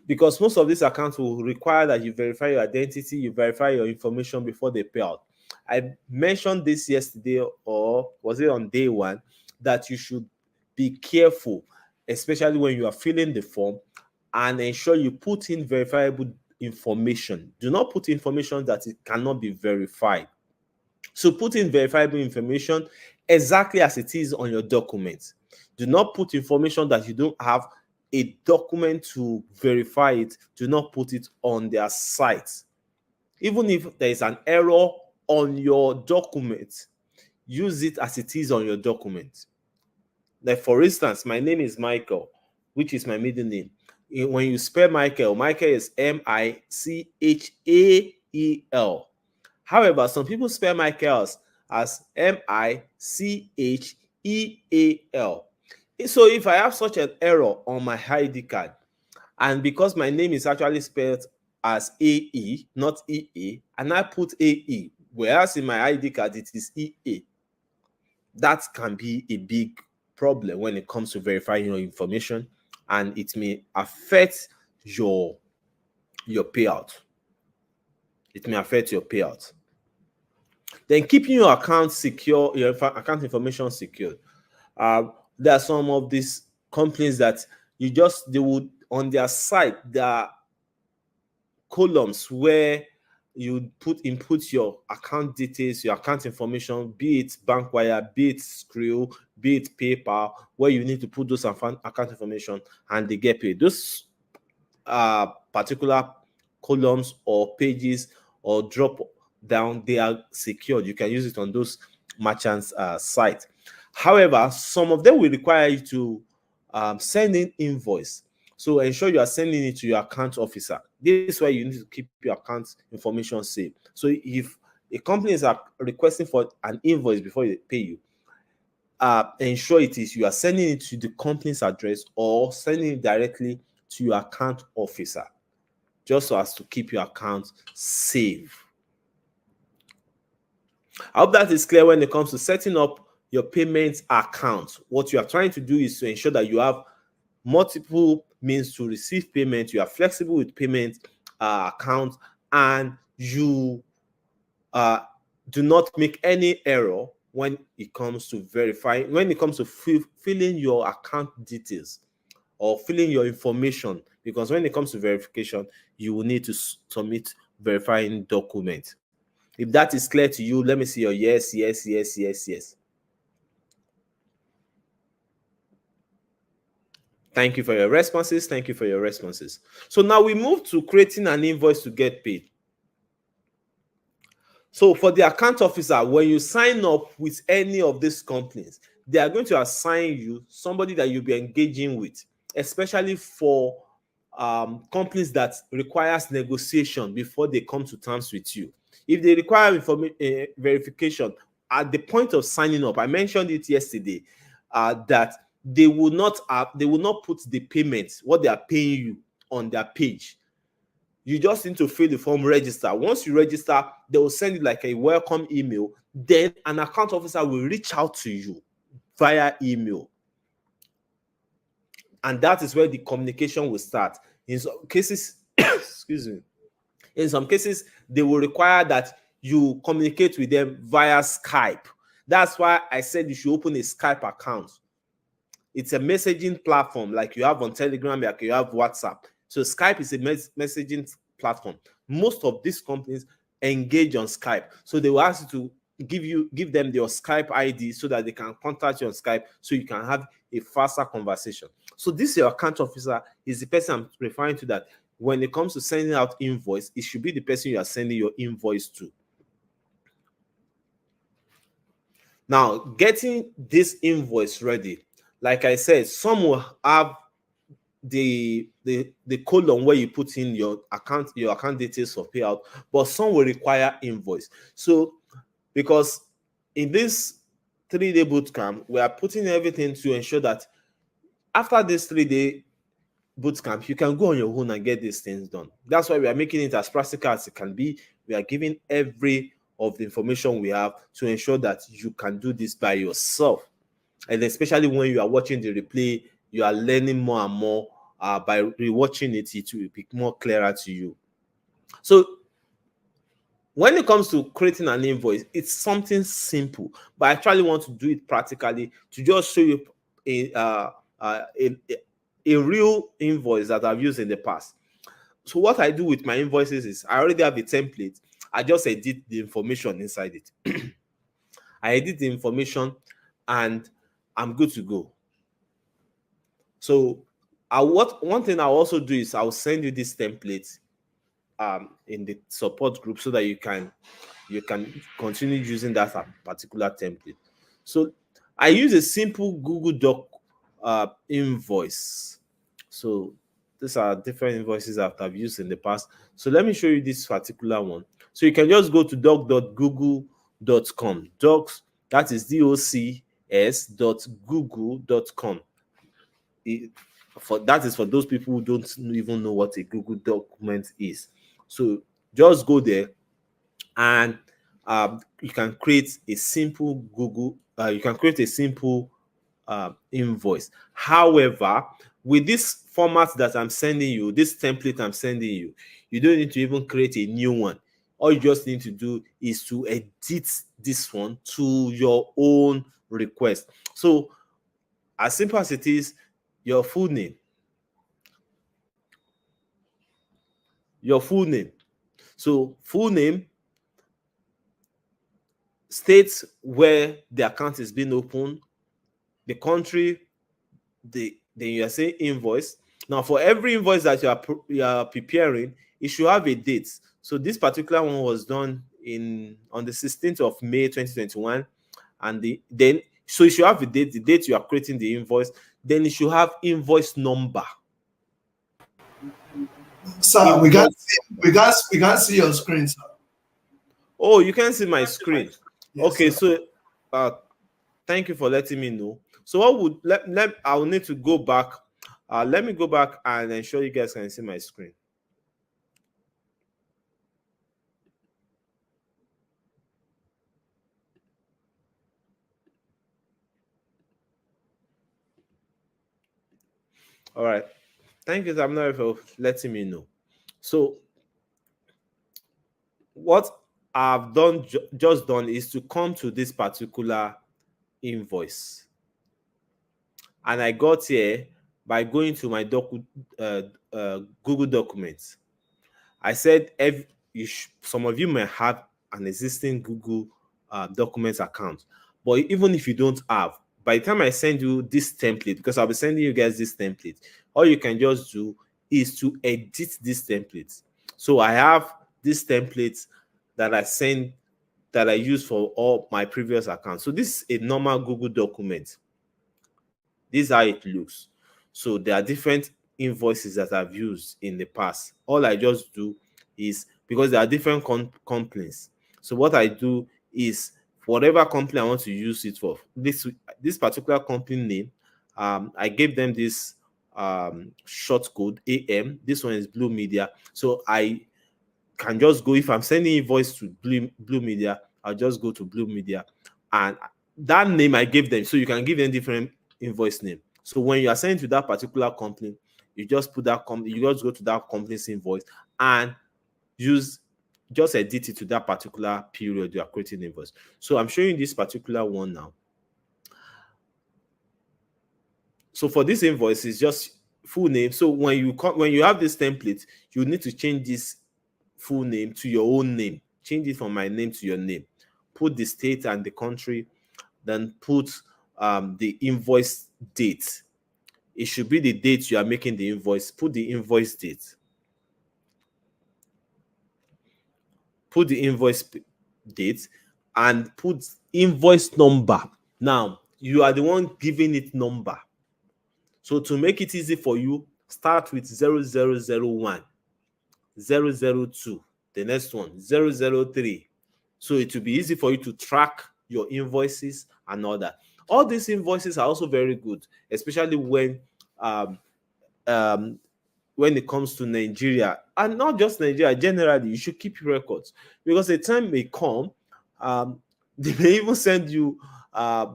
Because most of these accounts will require that you verify your identity, you verify your information before they pay out. I mentioned this yesterday, or was it on day 1, that you should be careful, especially when you are filling the form, and ensure you put in verifiable information. Do not put information that it cannot be verified. So put in verifiable information exactly as it is on your document. Do not put information that you don't have a document to verify it. Do not put it on their site. Even if there is an error on your document, use it as it is on your document. Like for instance, my name is Michael, which is my middle name. When you spell Michael, Michael is Michael. However, some people spell Michael as Micheal. So if I have such an error on my ID card, and because my name is actually spelled as AE, not EA, and I put AE, whereas in my ID card it is EA, that can be a big problem when it comes to verifying your information, and it may affect your payout. It may affect your payout. Then keeping your account secure, your account information secure. There are some of these companies that they would on their site, there are columns where you input your account details, your account information, be it bank wire, be it Skrill, be it PayPal, where you need to put those account information and they get paid. Those particular columns or pages or drop down, they are secured. You can use it on those merchants' site. However, some of them will require you to send in invoice. So ensure you are sending it to your account officer. This is why you need to keep your account information safe. So if a company is requesting for an invoice before they pay you, ensure you are sending it to the company's address or sending it directly to your account officer, just so as to keep your account safe. I hope that is clear when it comes to setting up your payment account. What you are trying to do is to ensure that you have multiple means to receive payment, you are flexible with payment accounts, and you do not make any error when it comes to verifying, when it comes to filling your account details or filling your information, because when it comes to verification, you will need to submit verifying documents. If that is clear to you, let me see your yes. Thank you for your responses. So now we move to creating an invoice to get paid. So for the account officer, when you sign up with any of these companies, they are going to assign you somebody that you'll be engaging with, especially for companies that requires negotiation before they come to terms with you. If they require verification at the point of signing up, I mentioned it yesterday, that they will not put the payment, what they are paying you, on their page. You just need to fill the form, register. Once you register, they will send you like a welcome email. Then an account officer will reach out to you via email. And that is where the communication will start. In some cases, excuse me, in some cases, they will require that you communicate with them via Skype. That's why I said you should open a Skype account. It's a messaging platform like you have on Telegram, like you have WhatsApp. So Skype is a messaging platform. Most of these companies engage on Skype. So they will ask you to give them your Skype ID so that they can contact you on Skype so you can have a faster conversation. So this your account officer is the person I'm referring to, that when it comes to sending out invoice, it should be the person you are sending your invoice to. Now, getting this invoice ready, like I said, some will have the column where you put in your account details for payout, but some will require invoice. So because in this 3-day bootcamp, we are putting everything to ensure that after this 3-day bootcamp, you can go on your own and get these things done. That's why we are making it as practical as it can be. We are giving every of the information we have to ensure that you can do this by yourself. And especially when you are watching the replay, you are learning more and more. By rewatching it, it will be more clearer to you. So when it comes to creating an invoice, it's something simple, but I actually want to do it practically to just show you a real invoice that I've used in the past. So what I do with my invoices is I already have a template. I just edit the information inside it. I edit the information and I'm good to go. So one thing I'll also do is I'll send you this template in the support group so that you can continue using that particular template. So I use a simple Google Doc invoice. So these are different invoices that I've used in the past. So let me show you this particular one. So you can just go to doc.google.com. Docs, that is docs.google.com. That is for those people who don't even know what a Google document is. So just go there and you can create a simple invoice. However, with this format that I'm sending you, this template I'm sending you, you don't need to even create a new one. All you just need to do is to edit this one to your own request. So as simple as it is, your full name. So full name, states where the account is being opened, the country, then you are saying invoice. Now for every invoice that you are preparing, it should have a date. So this particular one was done on the 16th of May 2021, and so you should have the date you are creating the invoice. Then it should have invoice number. Sir, we can't see your screen, sir. Oh, you can see my screen. Yes, okay, sir. So thank you for letting me know. So what I will need to go back. Let me go back and ensure you guys can see my screen. All right. Thank you, Tamna, for letting me know. So what I've just done is to come to this particular invoice. And I got here by going to my Google Documents. I said some of you may have an existing Google Documents account, but even if you don't have, by the time I send you this template, because I'll be sending you guys this template, all you can just do is to edit this template. So I have this template that I use for all my previous accounts. So this is a normal Google document. This is how it looks. So there are different invoices that I've used in the past. All I just do is, because there are different companies, so what I do is, whatever company I want to use it for, this particular company name, I gave them this short code AM. This one is Blue Media. So I can just go, if I'm sending invoice to Blue Media, I'll just go to Blue Media, and that name I gave them. So you can give them different invoice name. So when you are sending to that particular company, you just put that company, you just go to that company's invoice and just edit it to that particular period you are creating invoice. So I'm showing this particular one now. So for this invoice, it's just full name. So when you have this template, you need to change this full name to your own name. Change it from my name to your name. Put the state and the country, then put the invoice date. It should be the date you are making the invoice. Put the invoice date. Put the invoice date and put invoice number. Now, you are the one giving it number. So to make it easy for you, start with 0001, 002, the next one, 003. So it will be easy for you to track your invoices and all that. All these invoices are also very good, especially when it comes to Nigeria, and not just Nigeria, generally. You should keep records, because a time may come, they may even send you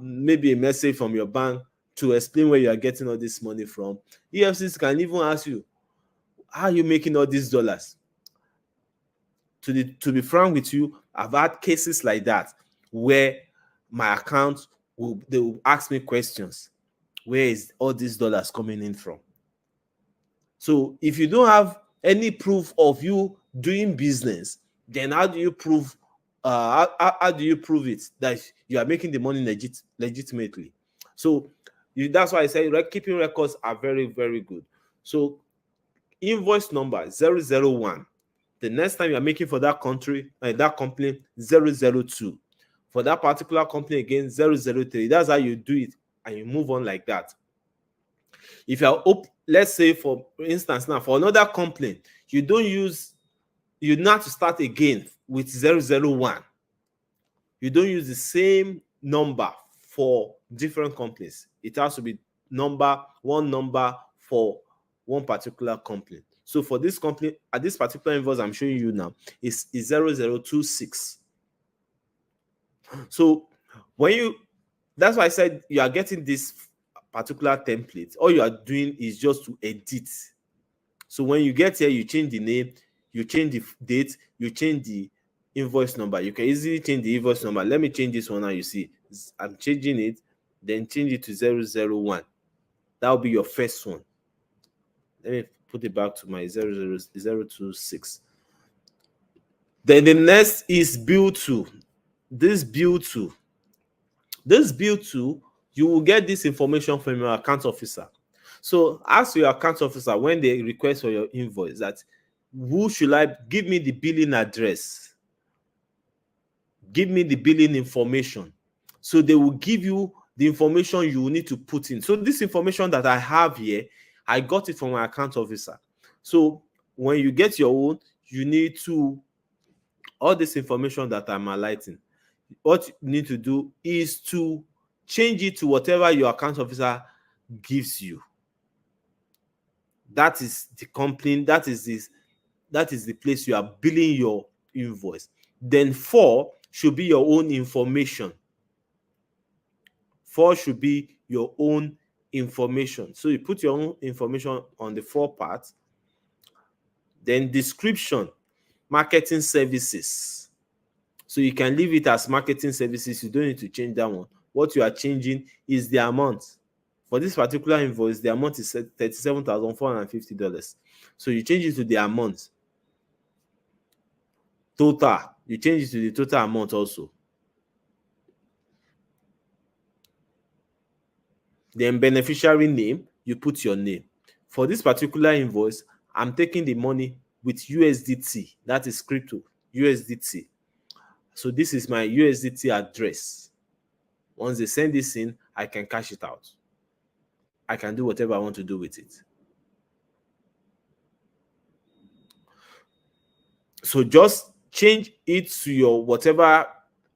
maybe a message from your bank to explain where you are getting all this money from. EFCC can even ask you, how are you making all these dollars? To be frank with you, I've had cases like that where my account they will ask me questions. Where is all these dollars coming in from? So if you don't have any proof of you doing business, then how do you prove how do you prove it that you are making the money legitimately? So that's why I say keeping records are very, very good. So invoice number 001. The next time you are making for that country, that company, 002. For that particular company again, 003. That's how you do it, and you move on like that. If you are let's say, for instance, now for another company, you not to start again with 001. You don't use the same number for different companies. It has to be one number for one particular company. So for this company, at this particular invoice I'm showing you now, is 0026. So that's why I said you are getting this particular template. All you are doing is just to edit. So when you get here, you change the name, you change the date, you change the invoice number. You can easily change the invoice number. Let me change this one now. You see, I'm changing it, then change it to 001. That will be your first one. Let me put it back to my 026. Then the next is bill 2. This bill 2, you will get this information from your account officer. So ask your account officer when they request for your invoice that who should I give me the billing address, give me the billing information. So they will give you the information you will need to put in. So this information that I have here, I got it from my account officer. So when you get your own, you need to, all this information that I'm highlighting, what you need to do is to change it to whatever your account officer gives you. That is the company, that is the place you are billing your invoice. Then 4 should be your own information. 4 should be your own information. So you put your own information on the 4 parts. Then description, marketing services. So you can leave it as marketing services. You don't need to change that one. What you are changing is the amount. For this particular invoice, the amount is $37,450. So you change it to the amount. Total, you change it to the total amount also. Then beneficiary name, you put your name. For this particular invoice, I'm taking the money with USDT. That is crypto, USDT. So this is my USDT address. Once they send this in, I can cash it out. I can do whatever I want to do with it. So just change it to your whatever,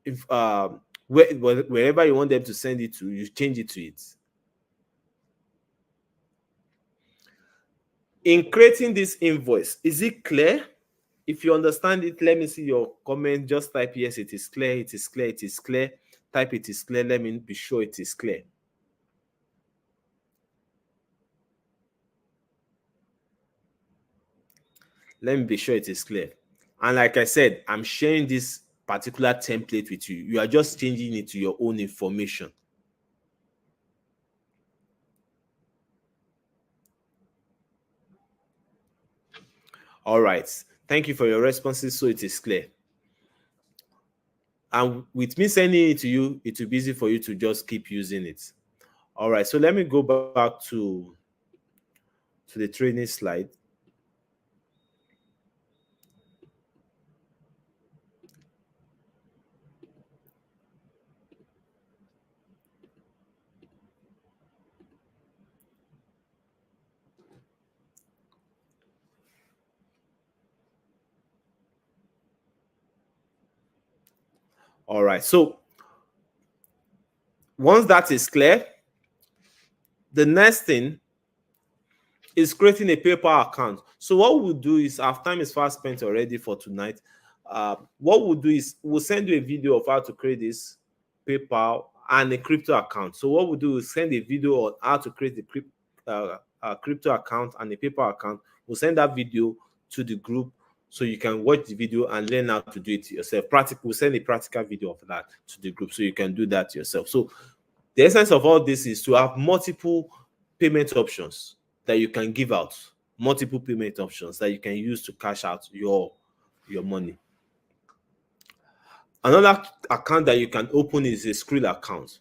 if wherever you want them to send it to, you change it to it. In creating this invoice, is it clear? If you understand it, let me see your comment. Just type yes, it is clear, it is clear, it is clear. Type it is clear. Let me be sure it is clear. Let me be sure it is clear. And like I said, I'm sharing this particular template with you. You are just changing it to your own information. All right. Thank you for your responses. So it is clear. And with me sending it to you, it will be easy for you to just keep using it. All right. So let me go back to the training slide. All right. So once that is clear, the next thing is creating a PayPal account. So what we'll do is, our time is fast spent already for tonight. What we'll do is we'll send you a video of how to create this PayPal and a crypto account. So what we'll do is send a video on how to create a crypto account and a PayPal account. We'll send that video to the group so you can watch the video and learn how to do it yourself. We'll send a practical video of that to the group so you can do that yourself. So the essence of all this is to have multiple payment options that you can give out, multiple payment options that you can use to cash out your money. Another account that you can open is a Skrill account.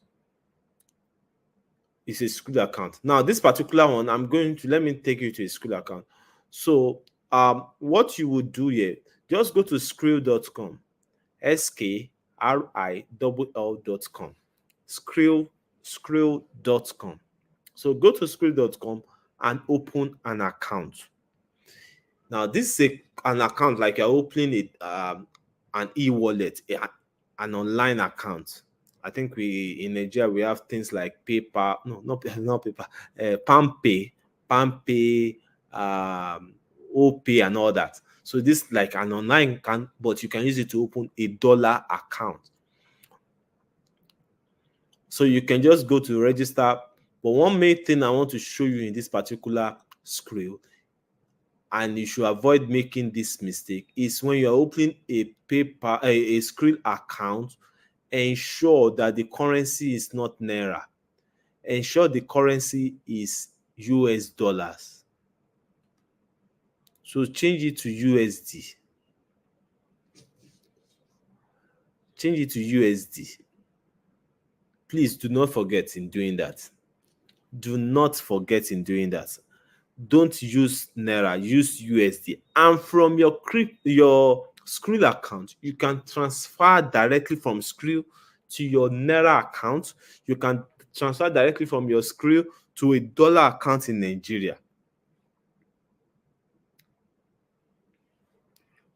It's a Skrill account. Now, this particular one, let me take you to a Skrill account. So, what you would do here, just go to skrill.com, skrill.com, skrill.com. So go to skrill.com and open an account. Now, this is an account like you're opening an e-wallet, an online account. I think in Nigeria we have things like paper, no, not paper, PalmPay, OPay, and all that. So this is like an online account, but you can use it to open a dollar account. So you can just go to register. But one main thing I want to show you in this particular Skrill, and you should avoid making this mistake, is when you're opening a Skrill account, ensure that the currency is not Naira. Ensure the currency is US dollars. So change it to USD. Change it to USD. Please do not forget in doing that. Do not forget in doing that. Don't use Naira, use USD. And from your Skrill account, you can transfer directly from Skrill to your Naira account. You can transfer directly from your Skrill to a dollar account in Nigeria.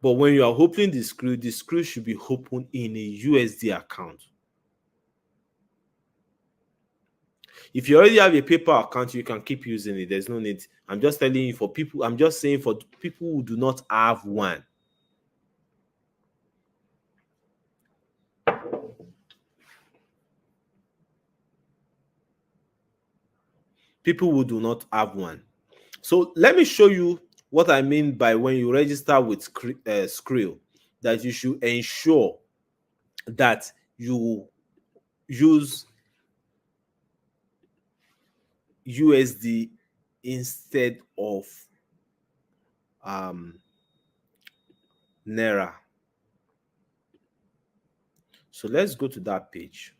But when you are opening the Skrill should be opened in a USD account. If you already have a PayPal account, you can keep using it. There's no need. I'm just telling you I'm just saying for people who do not have one. People who do not have one. So let me show you what I mean by when you register with Skrill, that you should ensure that you use USD instead of Naira. So let's go to that page.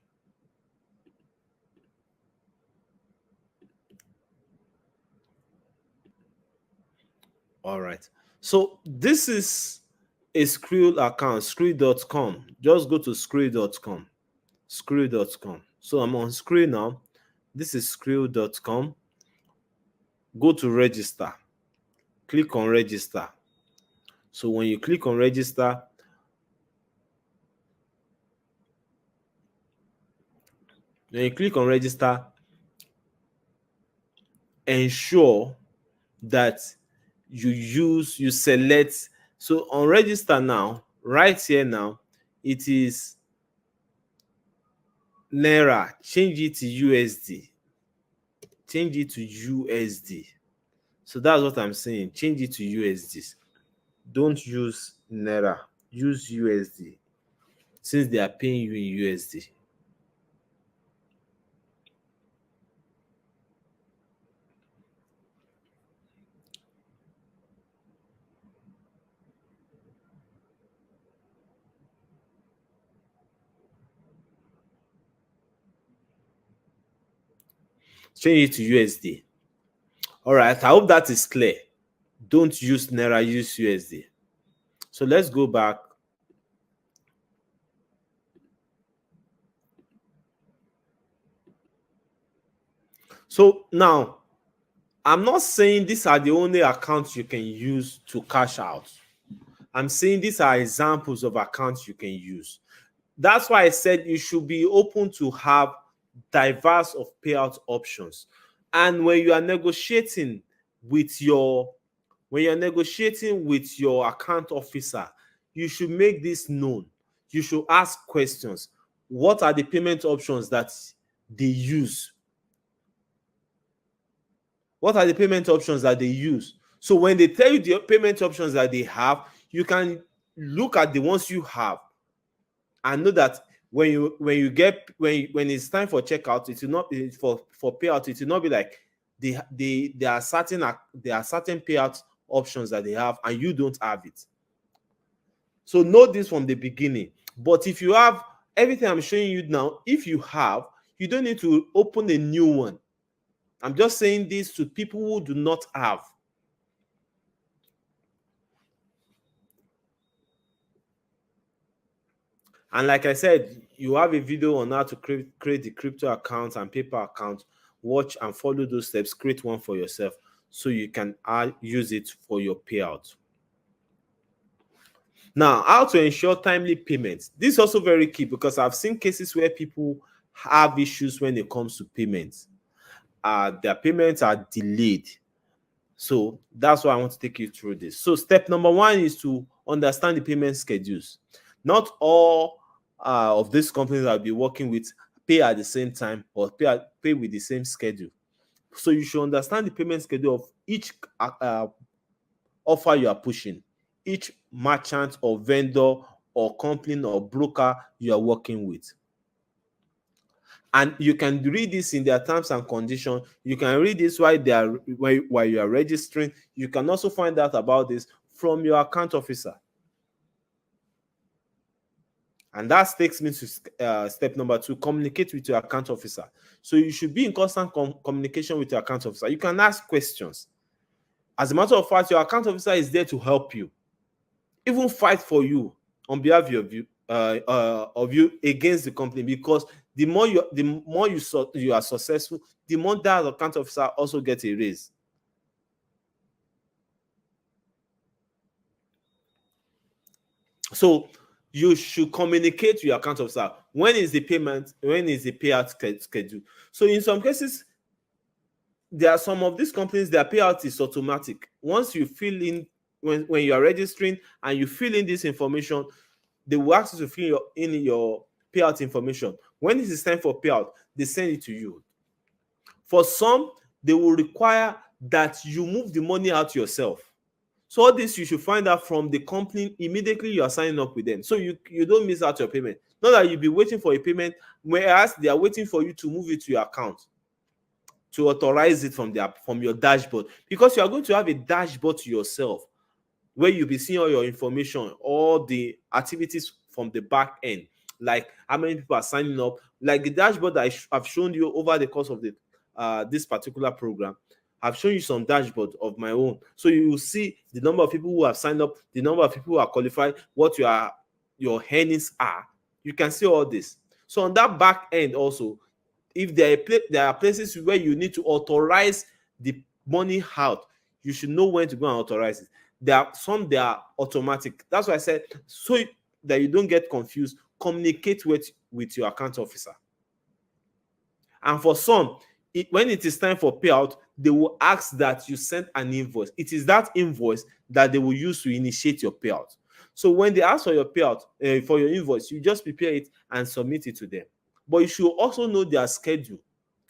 All right. So this is a Skrill account, skrill.com. Just go to skrill.com. Skrill.com. So I'm on Skrill now. This is skrill.com. Go to register. Click on register. So when you click on register, ensure that you select. So on register now, right here now, it is Naira. Change it to USD. So that's what I'm saying. Change it to USD. Don't use Naira. Use USD, since they are paying you in USD. Change it to USD. All right. I hope that is clear. Don't use Naira, use USD. So let's go back. So now, I'm not saying these are the only accounts you can use to cash out. I'm saying these are examples of accounts you can use. That's why I said you should be open to have diverse of payout options. And when you are negotiating with your account officer, you should make this known. You should ask questions. What are the payment options that they use? What are the payment options that they use? So when they tell you the payment options that they have, you can look at the ones you have and know that when it's time for checkout, it will not be for payout. It will not be like there are certain payout options that they have and you don't have it. So know this from the beginning. But if you have everything I'm showing you now, if you have, you don't need to open a new one. I'm just saying this to people who do not have. And like I said, you have a video on how to create the crypto account and paper account. Watch and follow those steps. Create one for yourself so you can use it for your payout. Now, how to ensure timely payments. This is also very key because I've seen cases where people have issues when it comes to payments. Their payments are delayed. So that's why I want to take you through this. So step number one is to understand the payment schedules. Not all of these companies I'll be working with pay at the same time or pay with the same schedule. So you should understand the payment schedule of each offer you are pushing, each merchant or vendor or company or broker you are working with. And you can read this in their terms and conditions. You can read this while you are registering. You can also find out about this from your account officer. And that takes me to step number 2, communicate with your account officer. So you should be in constant communication with your account officer. You can ask questions. As a matter of fact, your account officer is there to help you, even fight for you on behalf of you against the company, because the more you are successful, the more that account officer also gets a raise. So you should communicate with your account officer. When is the payout schedule? So in some cases, there are some of these companies, their payout is automatic. Once you fill in, when you are registering and you fill in this information, they will ask you to fill in your payout information. When it is time for payout, they send it to you. For some, they will require that you move the money out yourself. So all this you should find out from the company immediately you are signing up with them, so you don't miss out your payment. Not that you'll be waiting for a payment, whereas they are waiting for you to move it to your account, to authorize it from your dashboard, because you are going to have a dashboard to yourself where you'll be seeing all your information, all the activities from the back end, like how many people are signing up, like the dashboard that I've shown you over the course of this particular program. I've shown you some dashboard of my own, so you will see the number of people who have signed up, the number of people who are qualified, what your earnings are. You can see all this. So on that back end also, if there are places where you need to authorize the money out, you should know when to go and authorize it. There are some they are automatic. That's why I said, so that you don't get confused, communicate with your account officer. And for some, when it is time for payout, they will ask that you send an invoice. It is that invoice that they will use to initiate your payout. So when they ask for your payout, for your invoice, you just prepare it and submit it to them. But you should also know their schedule.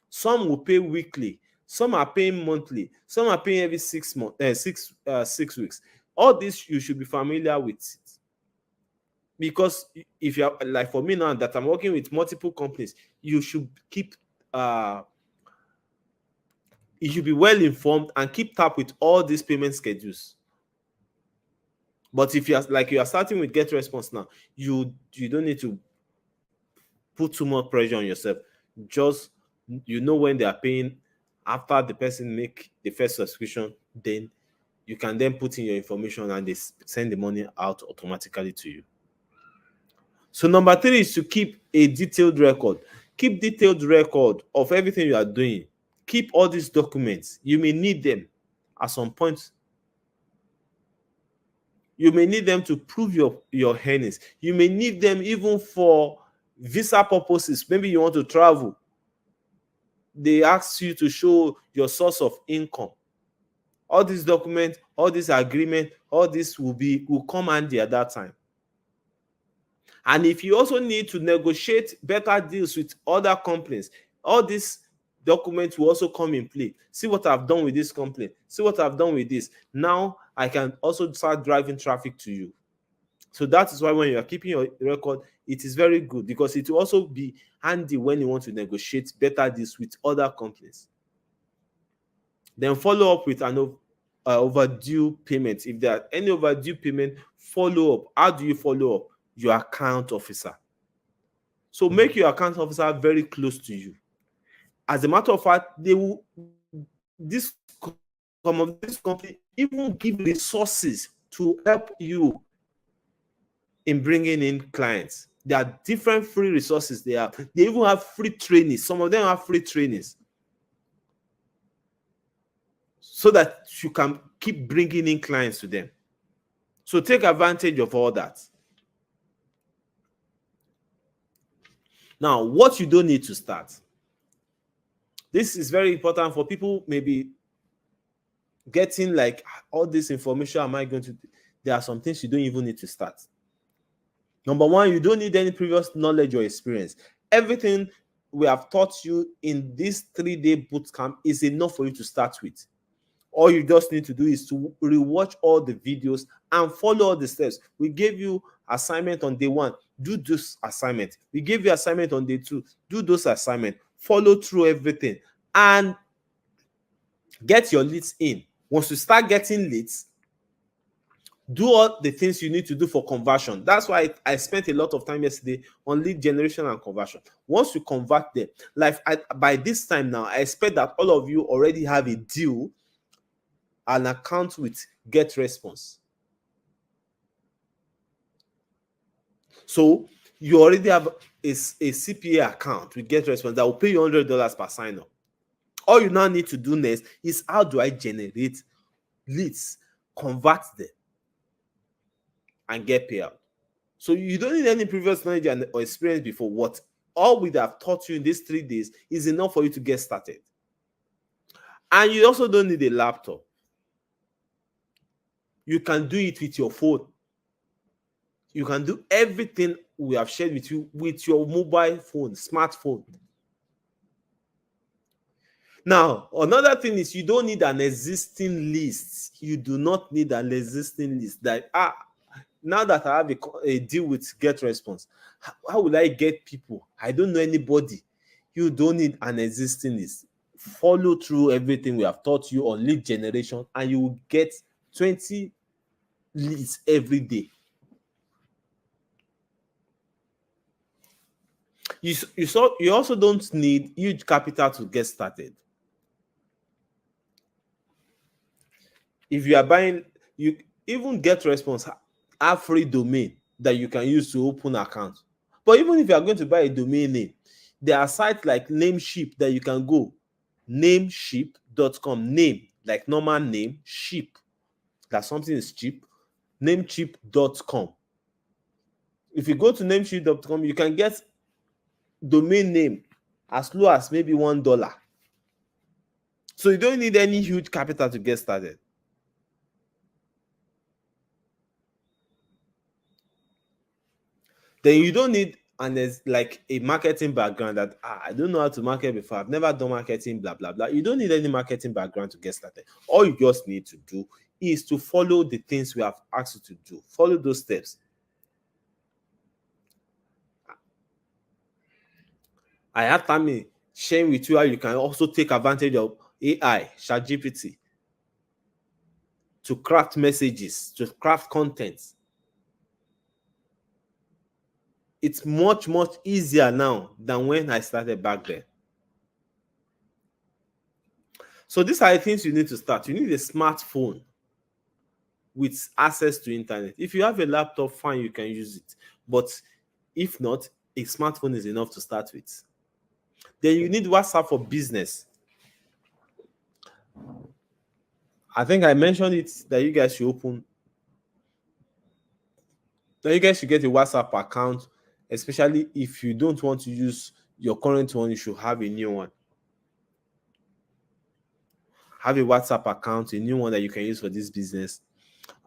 Some will pay weekly, some are paying monthly, some are paying every 6 months, 6 weeks. All this you should be familiar with it. Because if you're like, for me now that I'm working with multiple companies, you should keep you should be well informed and keep tap with all these payment schedules. But if you are starting with Get Response now, you don't need to put too much pressure on yourself. Just when they are paying after the person make the first subscription, then you can then put in your information and they send the money out automatically to you. So number 3 is to keep a detailed record. Keep detailed record of everything you are doing. Keep all these documents. You may need them at some point. You may need them to prove your earnings. You may need them even for visa purposes. Maybe you want to travel. They ask you to show your source of income. All these documents, all this agreement, all this will come handy at that time. And if you also need to negotiate better deals with other companies, all these documents will also come in play. See what I've done with this company. See what I've done with this. Now I can also start driving traffic to you. So that is why when you are keeping your record, it is very good, because it will also be handy when you want to negotiate better deals with other companies. Then follow up with an overdue payment. If there are any overdue payment, follow up. How do you follow up? Your account officer. So make your account officer very close to you. As a matter of fact, this company even give resources to help you in bringing in clients. There are different free resources they have. They even have free trainings. Some of them have free trainings, so that you can keep bringing in clients to them. So take advantage of all that. Now, what you don't need to start. This is very important for people maybe getting like, all this information, am I going to... There are some things you don't even need to start. Number 1, you don't need any previous knowledge or experience. Everything we have taught you in this 3-day bootcamp is enough for you to start with. All you just need to do is to rewatch all the videos and follow all the steps. We gave you assignment on day 1. Do this assignment. We gave you assignment on day 2. Do those assignments. Follow through everything and get your leads in. Once you start getting leads, do all the things you need to do for conversion. That's why I spent a lot of time yesterday on lead generation and conversion. Once you convert them, by this time now, I expect that all of you already have a deal, an account with Get Response. So you already have a CPA account with Get Response that will pay you $100 per sign up. All you now need to do next is, how do I generate leads, convert them, and get payout? So you don't need any previous knowledge or experience before. What all we have taught you in these 3 days is enough for you to get started. And you also don't need a laptop. You can do it with your phone. You can do everything we have shared with you with your mobile phone, smartphone. Now, another thing is, you don't need an existing list. You do not need an existing list that, now that I have a deal with Get Response, how will I get people? I don't know anybody. You don't need an existing list. Follow through everything we have taught you on lead generation, and you will get 20 leads every day. You also don't need huge capital to get started. If you are buying, you even Get Response have free domain that you can use to open accounts. But even if you are going to buy a domain name, there are sites like Nameship that you can go. Nameship.com. Name, like normal name, ship, that something is cheap, namecheap.com. If you go to namecheap.com, you can get domain name as low as maybe $1. So you don't need any huge capital to get started. Then you don't need like a marketing background that I don't know how to market before. I've never done marketing, blah blah blah. You don't need any marketing background to get started. All you just need to do is to follow the things we have asked you to do. Follow those steps. I have time sharing with you how you can also take advantage of AI, ChatGPT, to craft messages, to craft content. It's much easier now than when I started back then. So these are the things you need to start. You need a smartphone with access to internet. If you have a laptop, fine, you can use it. But if not, a smartphone is enough to start with. Then you need WhatsApp for business. I think I mentioned it that you guys should open. That you guys should get a WhatsApp account, especially if you don't want to use your current one, you should have a new one. Have a WhatsApp account, a new one that you can use for this business.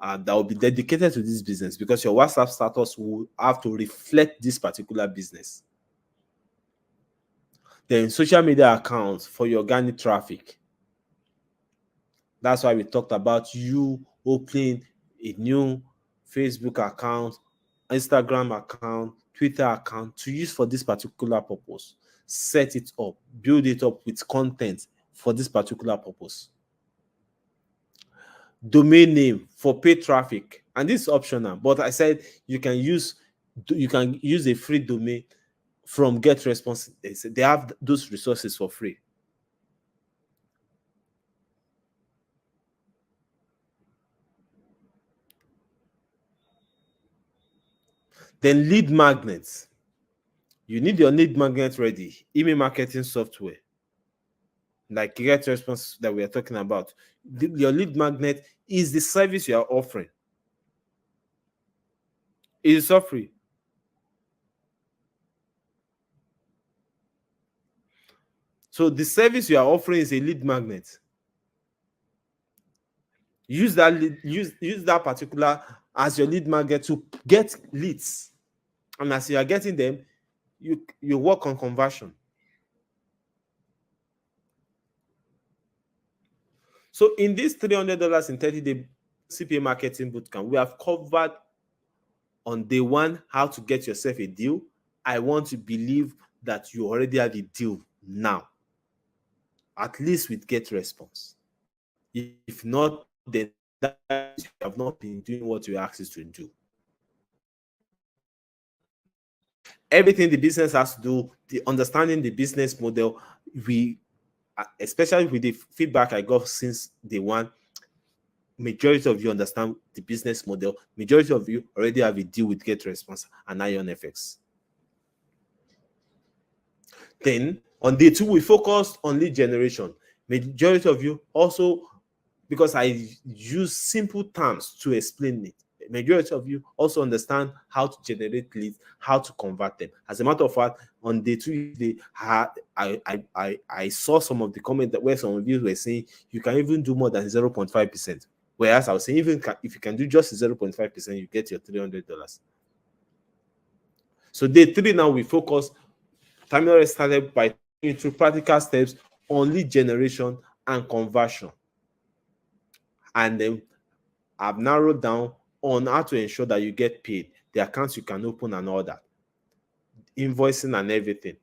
That will be dedicated to this business, because your WhatsApp status will have to reflect this particular business. Then social media accounts for your organic traffic. That's why we talked about you opening a new Facebook account, Instagram account, Twitter account to use for this particular purpose. Set it up, build it up with content for this particular purpose. Domain name for paid traffic, and this is optional, but I said you can use a free domain from GetResponse. They have those resources for free. Then lead magnets. You need your lead magnet ready. Email marketing software like GetResponse that we are talking about. Your lead magnet is the service you are offering. It is all free. So the service you are offering is a lead magnet. Use that particular as your lead magnet to get leads, and as you are getting them, you work on conversion. So in this $300 in 30-day CPA marketing bootcamp, we have covered on day one how to get yourself a deal. I want to believe that you already have a deal now, at least with GetResponse. If not, then that you have not been doing what you asked us to do. Everything the business has to do, the understanding the business model, especially with the feedback I got since day one, majority of you understand the business model. Majority of you already have a deal with GetResponse and Ion FX. Then on day two, we focused on lead generation. Majority of you also, because I use simple terms to explain it, majority of you also understand how to generate leads, how to convert them. As a matter of fact, on day two, I saw some of the comments that where some of you were saying you can even do more than 0.5%. Whereas I was saying even if you can do just 0.5%, you get your $300. So day three now we focus. Terminal started by taking through practical steps on lead generation and conversion. And then I've narrowed down on how to ensure that you get paid, the accounts you can open and all that, invoicing and everything.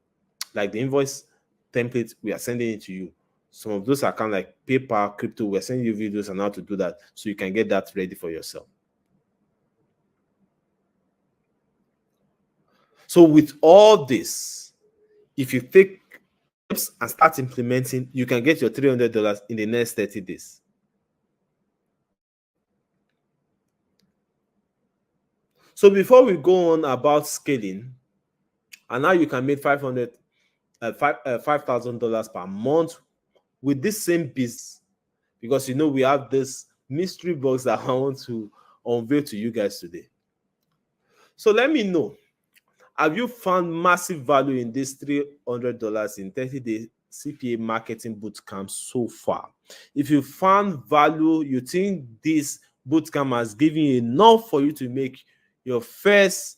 Like the invoice template, we are sending it to you. Some of those accounts like PayPal, crypto, we're sending you videos on how to do that so you can get that ready for yourself. So with all this, if you take steps and start implementing, you can get your $300 in the next 30 days. So before we go on about scaling, and now you can make $5,000 per month with this same business, because we have this mystery box that I want to unveil to you guys today. So let me know, have you found massive value in this $300 in 30-day CPA marketing bootcamp so far? If you found value, you think this bootcamp has given you enough for you to make your first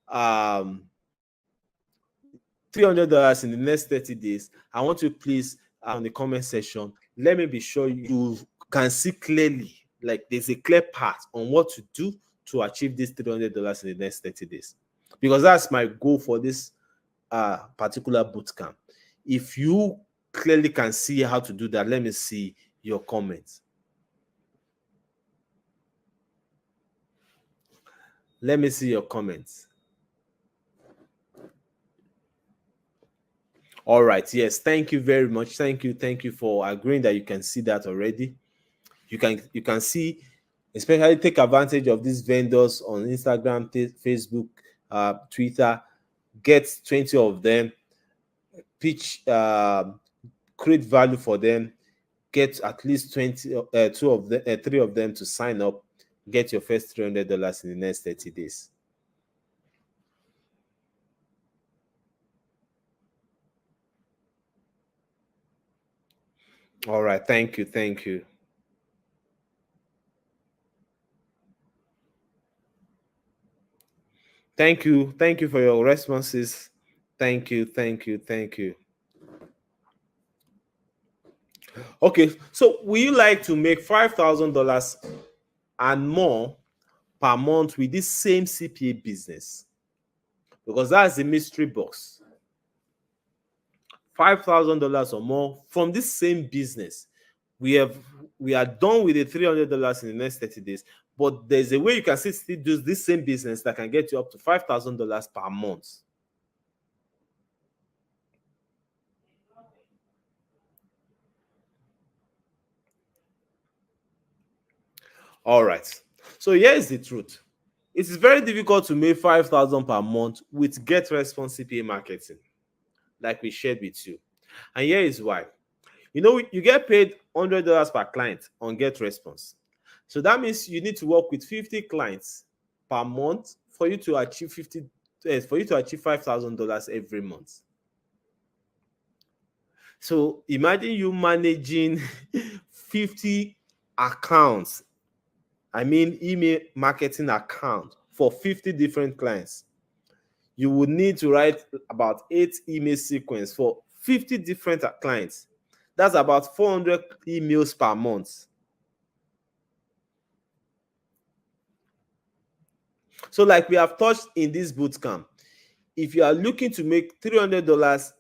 $300 in the next 30 days, I want you please on the comment section, let me be sure you can see clearly, like there's a clear path on what to do to achieve this $300 in the next 30 days. Because that's my goal for this particular bootcamp. If you clearly can see how to do that, let me see your comments. Let me see your comments. All right. Yes. Thank you very much. Thank you for agreeing that you can see that already. You can see, especially take advantage of these vendors on Instagram, Facebook, Twitter. Get 20 of them. Pitch, create value for them. Get at least 3 of them to sign up. Get your first $300 in the next 30 days. All right. Thank you. Thank you. Thank you. Thank you for your responses. Thank you. Thank you. Thank you. Okay. So, would you like to make $5,000 and more per month with this same CPA business? Because that's the mystery box. $5,000 or more from this same business. We are done with the $300 in the next 30 days, but there's a way you can still do this same business that can get you up to $5,000 per month. All right. So here's the truth. It is very difficult to make $5,000 per month with Get Response CPA marketing, like we shared with you. And here is why. You get paid $100 per client on Get Response. So that means you need to work with 50 clients per month for you to achieve $5,000 every month. So imagine you managing 50 accounts. I mean, email marketing account for 50 different clients. You would need to write about 8 email sequence for 50 different clients. That's about 400 emails per month. So like we have touched in this bootcamp, if you are looking to make $300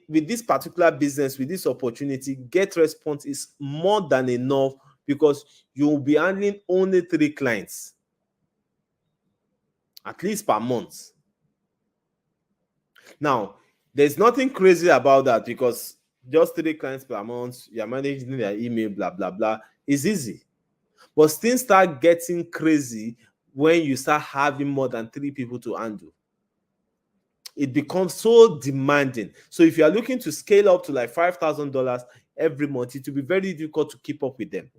with this particular business, with this opportunity, Get Response is more than enough, because you will be handling only 3 clients, at least per month. Now, there's nothing crazy about that, because just 3 clients per month, you're managing their email, blah, blah, blah. It's easy. But things start getting crazy when you start having more than 3 people to handle. It becomes so demanding. So if you are looking to scale up to like $5,000 every month, it will be very difficult to keep up with them.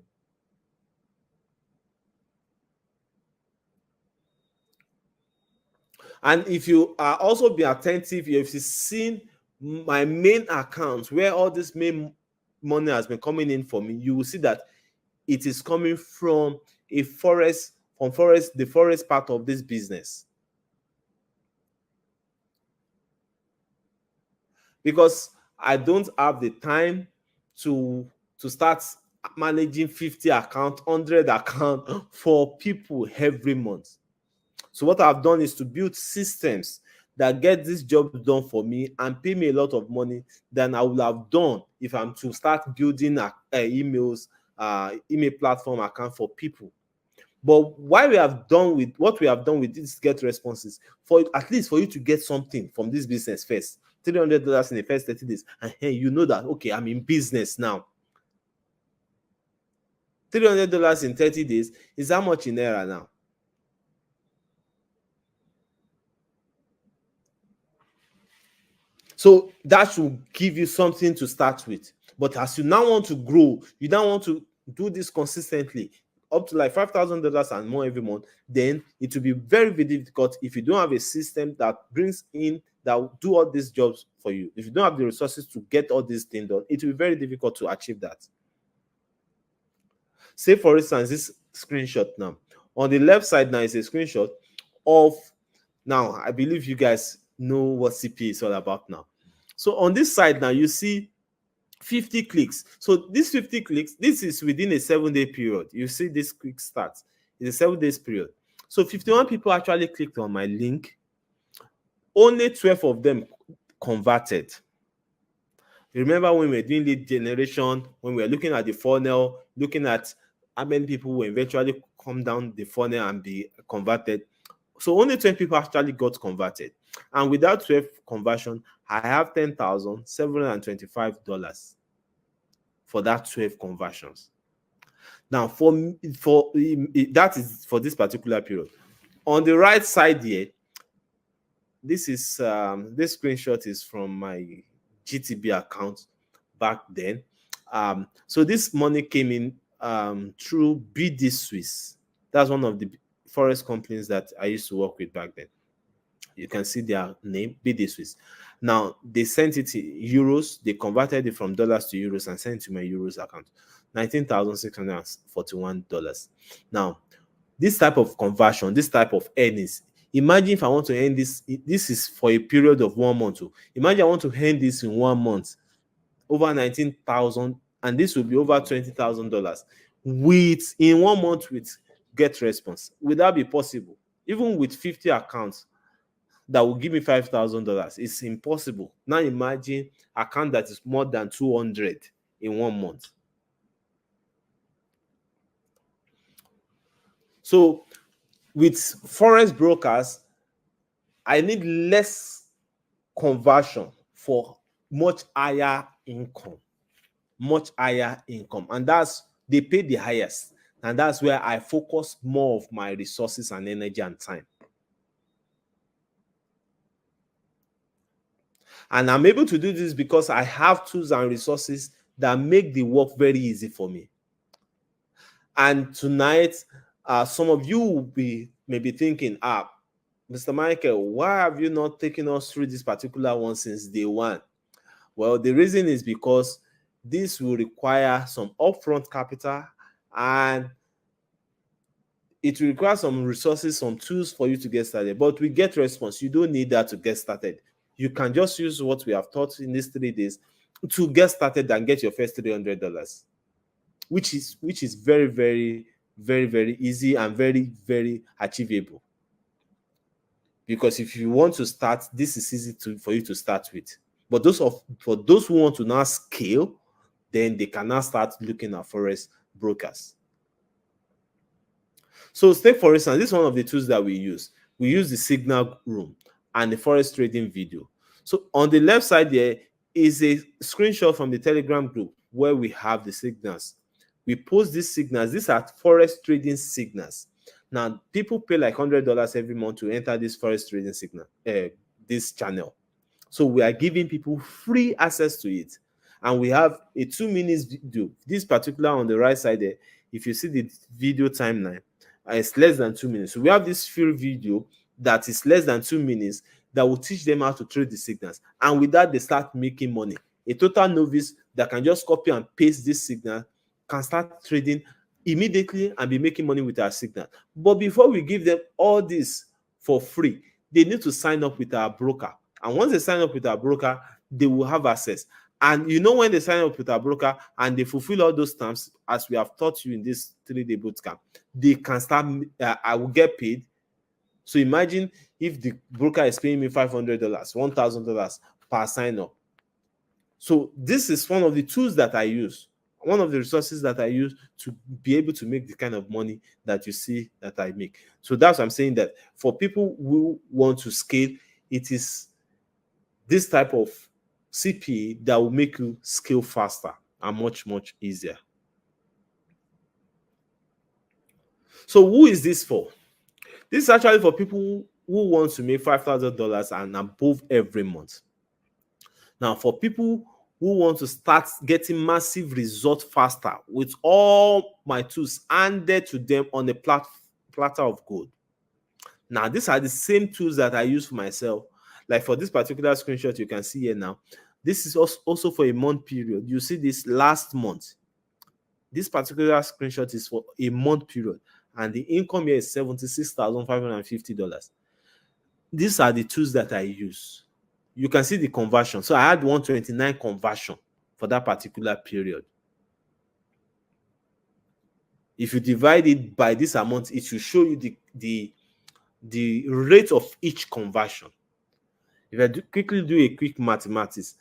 And if you are also be attentive, if you've seen my main account where all this main money has been coming in for me, you will see that it is coming from the Forex part of this business. Because I don't have the time to start managing 50 accounts, 100 accounts for people every month. So what I've done is to build systems that get this job done for me and pay me a lot of money than I would have done if I'm to start building email platform account for people. But what we have done with this Get Responses, for at least for you to get something from this business first, $300 in the first 30 days, and hey, you know that, okay, I'm in business now. $300 in 30 days is how much in naira now? So that should give you something to start with. But as you now want to grow, you now want to do this consistently, up to like $5,000 and more every month, then it will be very, very difficult if you don't have a system that brings in, that will do all these jobs for you. If you don't have the resources to get all these things done, it will be very difficult to achieve that. Say, for instance, this screenshot now. On the left side now is a screenshot of, now I believe you guys know what CPA is all about now. So on this side now, you see 50 clicks. So this 50 clicks, this is within a 7-day period. You see this quick start. It's a 7 days period. So 51 people actually clicked on my link. Only 12 of them converted. Remember when we were doing lead generation, when we were looking at the funnel, looking at how many people will eventually come down the funnel and be converted. So only 12 people actually got converted. And without 12 conversion, I have $10,725 for that 12 conversions. Now, for that is for this particular period. On the right side here, this is this screenshot is from my GTB account back then. So this money came in through BD Swiss. That's one of the Forex companies that I used to work with back then. You can see their name, BD Swiss. Now, they sent it to euros. They converted it from dollars to euros and sent it to my euros account. $19,641. Now, this type of conversion, this type of earnings, imagine if I want to earn this. This is for a period of 1 month. Imagine I want to earn this in 1 month, over 19,000, and this will be over $20,000 with in 1 month with get response. Would that be possible? Even with 50 accounts that will give me $5,000, it's impossible. Now imagine account that is more than 200 in 1 month. So with Forex brokers, I need less conversion for much higher income, and that's, they pay the highest, and that's where I focus more of my resources and energy and time. And I'm able to do this because I have tools and resources that make the work very easy for me. And tonight, some of you will be maybe thinking, Mr. Michael, why have you not taken us through this particular one since day one? Well, the reason is because this will require some upfront capital, and it will require some resources, some tools for you to get started. But we get response. You don't need that to get started. You can just use what we have taught in these 3 days to get started and get your first $300, which is very, very, very, very easy and very, very achievable. Because if you want to start, this is easy for you to start with. But for those who want to now scale, then they can now start looking at Forex brokers. So take, for instance, this is one of the tools that we use. We use the Signal Room and the Forex trading video. So on the left side there is a screenshot from the Telegram group where we have the signals. We post these signals. These are Forex trading signals. Now, people pay like $100 every month to enter this Forex trading signal, this channel. So we are giving people free access to it. And we have a 2 minutes video. This particular on the right side there, if you see the video timeline, it's less than 2 minutes. So we have this free video that is less than 2 minutes that will teach them how to trade the signals. And with that, they start making money. A total novice that can just copy and paste this signal can start trading immediately and be making money with our signal. But before we give them all this for free, they need to sign up with our broker. And once they sign up with our broker, they will have access. And you know, when they sign up with our broker and they fulfill all those terms, as we have taught you in this 3-day bootcamp, they can start, I will get paid. So imagine if the broker is paying me $500, $1,000 per sign up. So this is one of the tools that I use, one of the resources that I use to be able to make the kind of money that you see that I make. So that's what I'm saying, that for people who want to scale, it is this type of CPA that will make you scale faster and much, much easier. So who is this for? This is actually for people who want to make $5,000 and above every month. Now, for people who want to start getting massive results faster with all my tools handed to them on a platter of gold. Now, these are the same tools that I use for myself. Like for this particular screenshot you can see here now, this is also for a month period. You see this last month. This particular screenshot is for a month period, and the income here is $76,550. These are the tools that I use. You can see the conversion. So I had 129 conversion for that particular period. If you divide it by this amount, it will show you the rate of each conversion. If I quickly do a quick mathematics,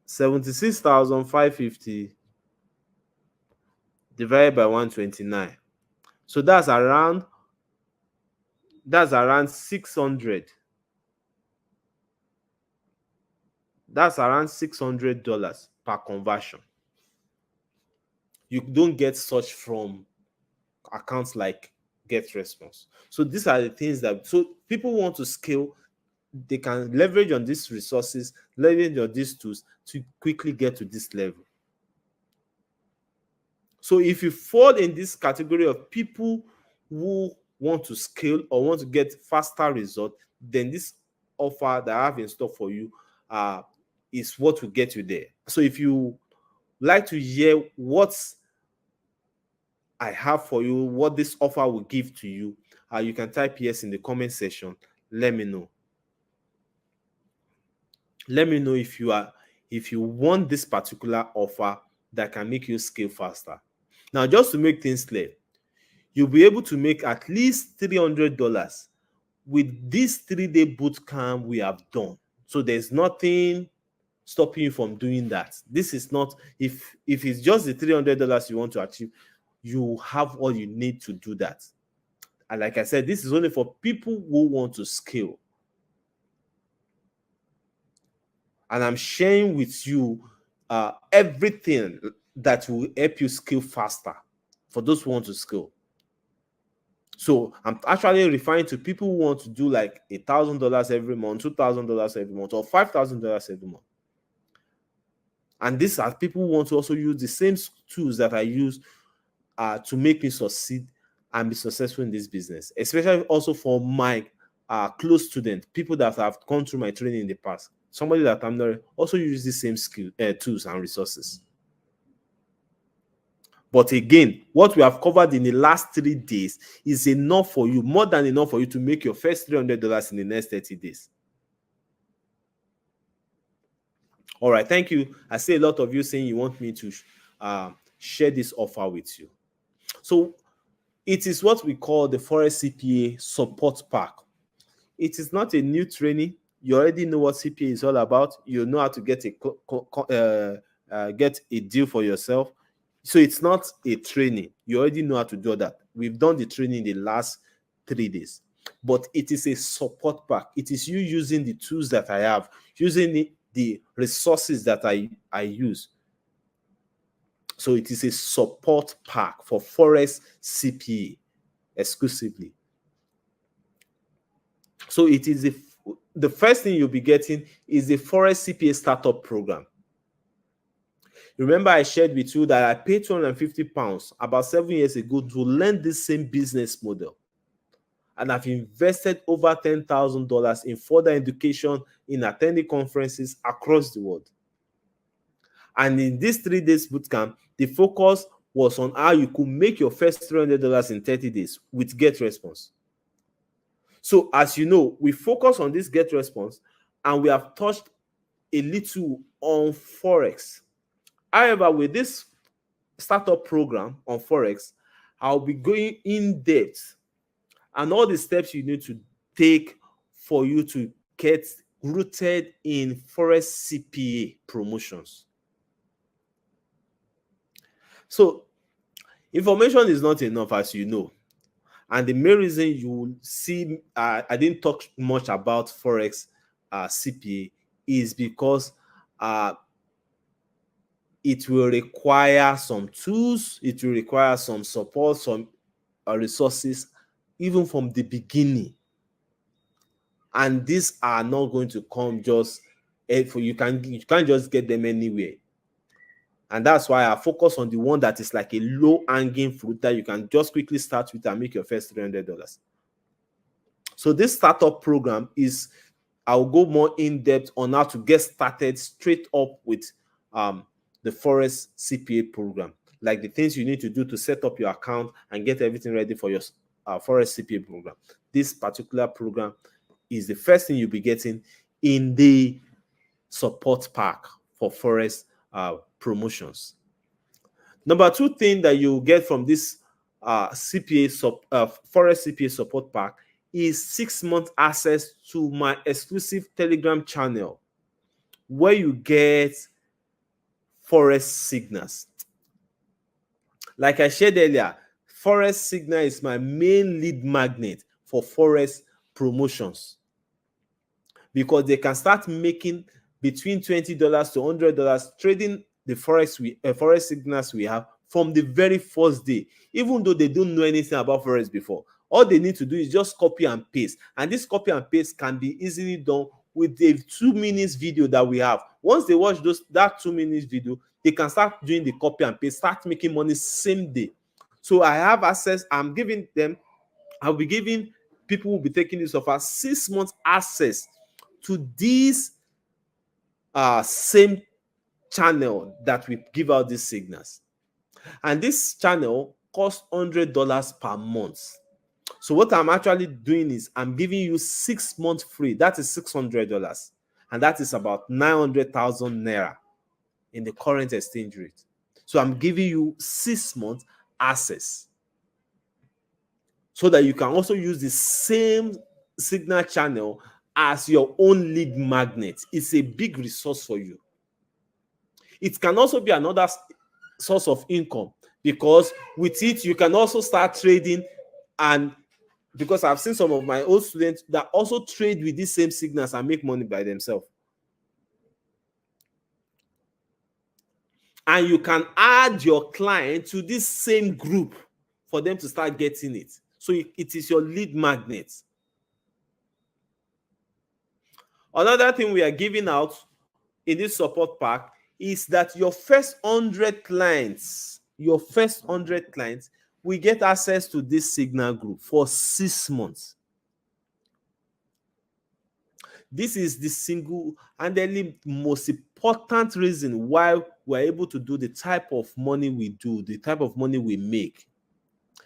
76,550 divided by 129. So that's around 600. That's around $600 per conversion. You don't get such from accounts like GetResponse. So these are the things that, so people want to scale, they can leverage on these resources, leverage on these tools to quickly get to this level. So if you fall in this category of people who want to scale or want to get faster results, then this offer that I have in store for you is what will get you there. So if you like to hear what I have for you, what this offer will give to you, you can type yes in the comment section. Let me know. Let me know if you want this particular offer that can make you scale faster. Now, just to make things clear, you'll be able to make at least $300 with this 3-day boot camp we have done. So there's nothing stopping you from doing that. This is not, if it's just the $300 you want to achieve, you have all you need to do that. And like I said, this is only for people who want to scale. And I'm sharing with you everything that will help you scale faster for those who want to scale. So I'm actually referring to people who want to do like $1,000 every month, $2,000 every month, or $5,000 every month. And these are people who want to also use the same tools that I use to make me succeed and be successful in this business, especially also for my close students, people that have gone through my training in the past. Somebody that I'm not also use the same tools and resources. But again, what we have covered in the last 3 days is enough for you, more than enough for you to make your first $300 in the next 30 days. All right, thank you. I see a lot of you saying you want me to share this offer with you. So it is what we call the Forex CPA support pack. It is not a new training. You already know what CPA is all about. You know how to get a deal for yourself. So it's not a training. You already know how to do that. We've done the training in the last 3 days. But it is a support pack. It is you using the tools that I have, using the resources that I use. So it is a support pack for Forex CPA exclusively. So it is the first thing you'll be getting is the Forex CPA startup program. Remember, I shared with you that I paid £250 about 7 years ago to learn this same business model. And I've invested over $10,000 in further education, in attending conferences across the world. And in this 3 days bootcamp, the focus was on how you could make your first $300 in 30 days with GetResponse. So as you know, we focus on this GetResponse, and we have touched a little on Forex. However, with this startup program on Forex, I'll be going in depth and all the steps you need to take for you to get rooted in Forex CPA promotions. So information is not enough, as you know. And the main reason you will see I didn't talk much about Forex CPA is because it will require some tools, it will require some support, some resources, even from the beginning. And these are not going to come just You can't just get them anywhere. And that's why I focus on the one that is like a low hanging fruit that you can just quickly start with and make your first $300. So this startup program is, I'll go more in depth on how to get started straight up with the Forex CPA program, like the things you need to do to set up your account and get everything ready for your Forex CPA program. This particular program is the first thing you'll be getting in the support pack for Forex promotions. Number two thing that you get from this Forex CPA support pack is 6 months access to my exclusive Telegram channel, where you get Forex signals. Like I shared earlier, Forex signal is my main lead magnet for Forex promotions, because they can start making between $20 to $100 trading the Forex signals we have from the very first day, even though they don't know anything about Forex before. All they need to do is just copy and paste, and this copy and paste can be easily done with the 2 minutes video that we have. Once they watch that 2 minutes video, they can start doing the copy and paste, start making money same day. So I have access. I'll be giving people who will be taking this offer 6 months access to this same channel that we give out these signals. And this channel costs $100 per month. So what I'm actually doing is I'm giving you 6 months free. That is $600, and that is about 900,000 naira in the current exchange rate. So I'm giving you 6 months access, so that you can also use the same signal channel as your own lead magnet. It's a big resource for you. It can also be another source of income, because with it you can also start trading. And because I've seen some of my old students that also trade with these same signals and make money by themselves. And you can add your client to this same group for them to start getting it. So it is your lead magnet. Another thing we are giving out in this support pack is that your first 100 clients, will get access to this signal group for 6 months. This is the single handedly most important reason why we're able to do the type of money we do, the type of money we make,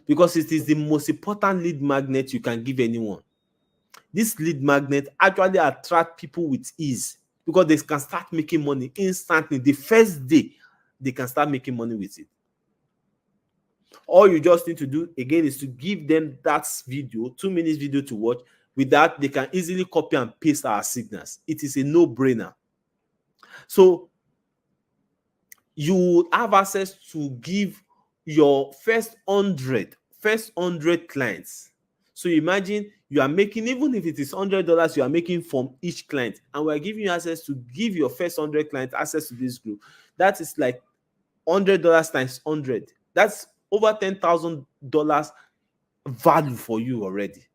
because it is the most important lead magnet you can give anyone. This lead magnet actually attracts people with ease, because they can start making money instantly. The first day, they can start making money with it. All you just need to do, again, is to give them that video, 2 minutes video to watch. With that, they can easily copy and paste our signals. It is a no-brainer. So you have access to give your first 100 clients. So imagine you are making, even if it is $100 you are making from each client, and we're giving you access to give your first 100 clients access to this group. That is like $100 times 100. That's over $10,000 value for you already.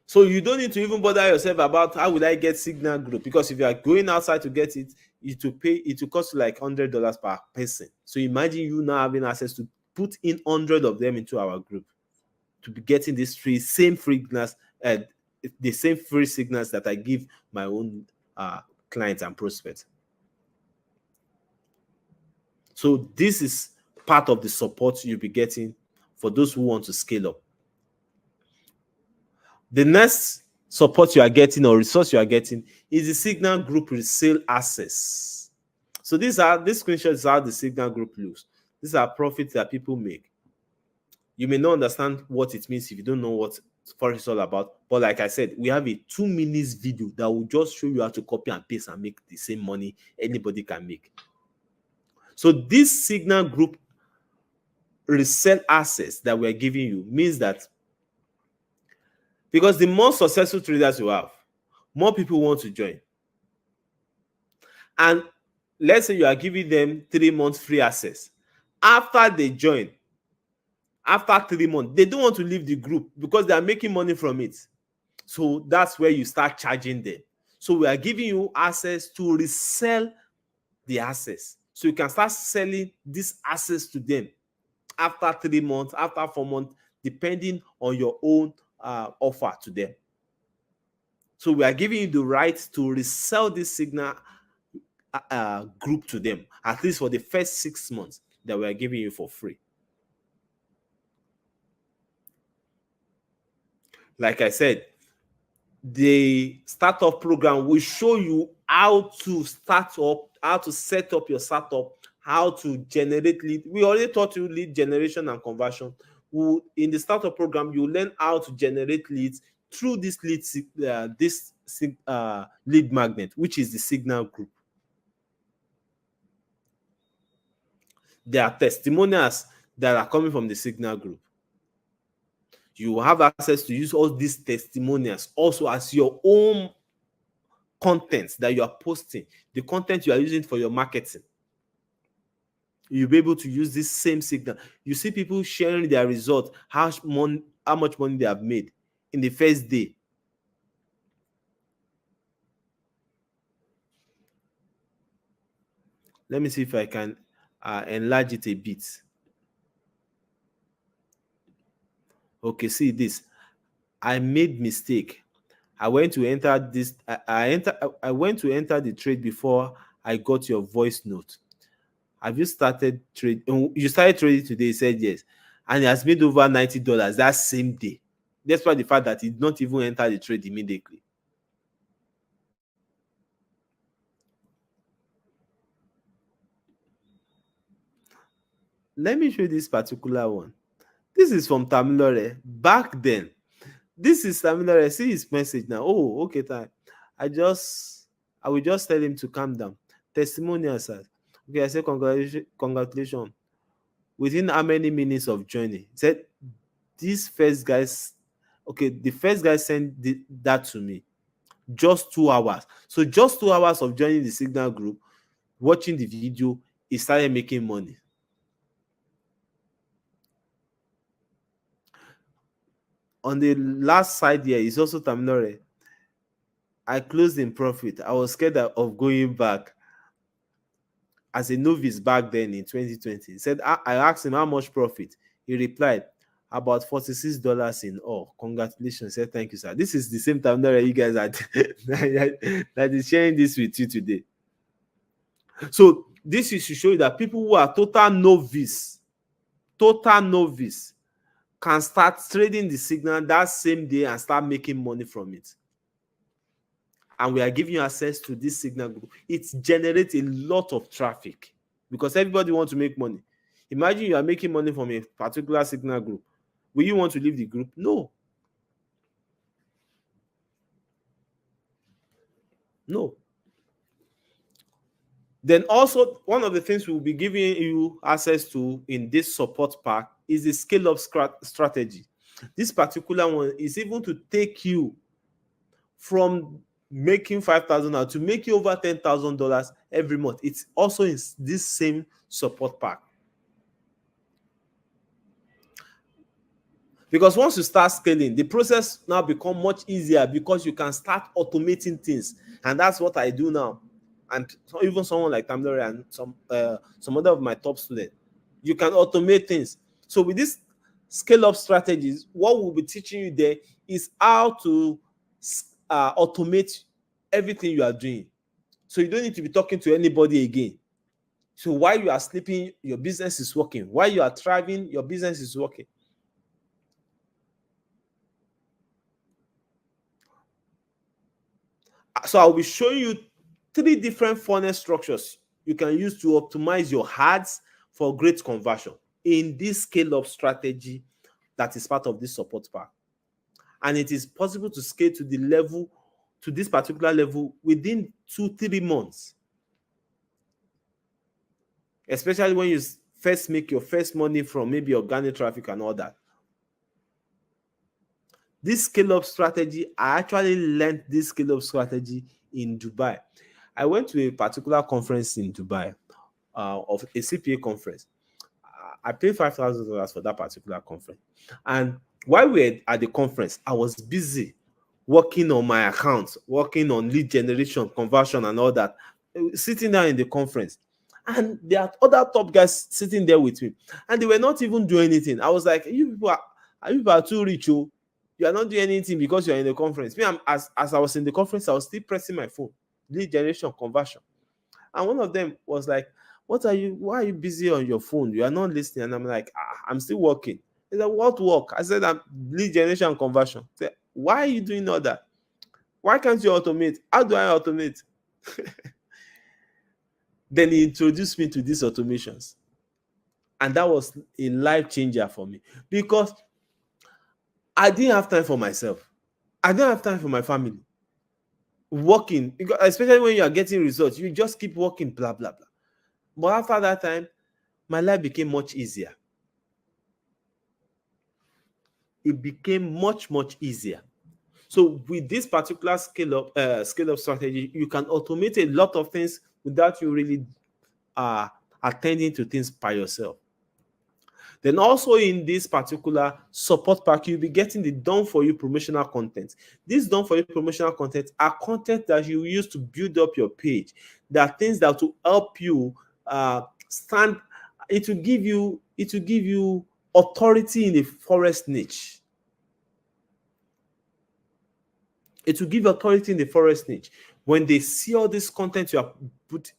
So you don't need to even bother yourself about how will I get signal group, because if you are going outside to get it, it will cost you like $100 per person. So imagine you now having access to put in 100 of them into our group to be getting this same free signals, the same free signals that I give my own clients and prospects. So this is part of the support you'll be getting for those who want to scale up. The next support you are getting, or resource you are getting, is the Signal Group resale access. So this screenshot is how the Signal Group looks. These are profits that people make. You may not understand what it means if you don't know what Forex is all about. But like I said, we have a 2 minutes video that will just show you how to copy and paste and make the same money anybody can make. So this Signal Group resale access that we're giving you means that, because the more successful traders you have, more people want to join. And let's say you are giving them 3 months free access. After they join, After 3 months, they don't want to leave the group because they are making money from it. So that's where you start charging them. So we are giving you access to resell the assets. So you can start selling these assets to them after 3 months, after 4 months, depending on your own offer to them. So we are giving you the right to resell this signal group to them, at least for the first 6 months that we are giving you for free. Like I said, the startup program will show you how to start up, how to set up your startup, how to generate lead. We already taught you lead generation and conversion. In the startup program, you learn how to generate leads through this lead magnet, which is the signal group. There are testimonials that are coming from the signal group. You have access to use all these testimonials also as your own content that you are posting, the content you are using for your marketing. You'll be able to use this same signal. You see people sharing their results, how much money they have made in the first day. Let me see if I can enlarge it a bit. Okay, see this. I made mistake. I went to enter this. I went to enter the trade before I got your voice note. Have you started trade? You started trading today? He said yes, and he has made over $90 that same day. Despite the fact that he did not even enter the trade immediately. Let me show you this particular one. This is from Tamilore. Back then, this is Tamilore. See his message now. Oh, okay, time. I will just tell him to calm down. Testimonial, sir. Okay, I say congratulations. Within how many minutes of joining? He said these first guys. Okay, the first guy sent that to me. Just 2 hours. So just 2 hours of joining the signal group, watching the video, he started making money. On the last side here is also Tamilore. I closed in profit. I was scared of going back as a novice back then in 2020. He said, I asked him how much profit. He replied, about $46 in all. Congratulations. I said, thank you, sir. This is the same Tamilore you guys are that is sharing this with you today. So this is to show you that people who are total novice can start trading the signal that same day and start making money from it. And we are giving you access to this signal group. It generates a lot of traffic because everybody wants to make money. Imagine you are making money from a particular signal group. Will you want to leave the group? No. No. Then also, one of the things we'll be giving you access to in this support pack is the scale-up strategy. This particular one is even to take you from making $5,000 to make you over $10,000 every month. It's also in this same support pack. Because once you start scaling, the process now becomes much easier because you can start automating things. And that's what I do now. And even someone like Tamilore and some other of my top students, you can automate things. So with this scale-up strategies, what we'll be teaching you there is how to automate everything you are doing. So you don't need to be talking to anybody again. So while you are sleeping, your business is working. While you are thriving, your business is working. So I'll be showing you 3 different funnel structures you can use to optimize your ads for great conversion in this scale-up strategy that is part of this support pack. And it is possible to scale to this particular level within 2-3 months. Especially when you first make your first money from maybe organic traffic and all that. This scale-up strategy, I actually learned this scale-up strategy in Dubai. I went to a particular conference in Dubai, of a CPA conference. I paid $5,000 for that particular conference. And while we were at the conference, I was busy working on my account, working on lead generation, conversion, and all that, sitting down in the conference. And there are other top guys sitting there with me, and they were not even doing anything. I was like, you people are too rich, oh. You are not doing anything because you are in the conference. Me, as I was in the conference, I was still pressing my phone, lead generation, conversion. And one of them was like, why are you busy on your phone? You are not listening. And I'm like, I'm still working. He said, what work? I said, I'm lead generation and conversion. He said, why are you doing all that? Why can't you automate? How do I automate? Then he introduced me to these automations. And that was a life changer for me, because I didn't have time for myself. I didn't have time for my family. Working, because especially when you are getting results, you just keep working, blah, blah, blah. But after that time, my life became much easier. It became much, much easier. So with this particular scale up strategy, you can automate a lot of things without you really attending to things by yourself. Then also in this particular support pack, you'll be getting the done for you promotional content. This done for you promotional content are content that you use to build up your page. There are things that will help you stand. It will give you authority in the Forex niche. It will give you authority in the Forex niche. When they see all this content you are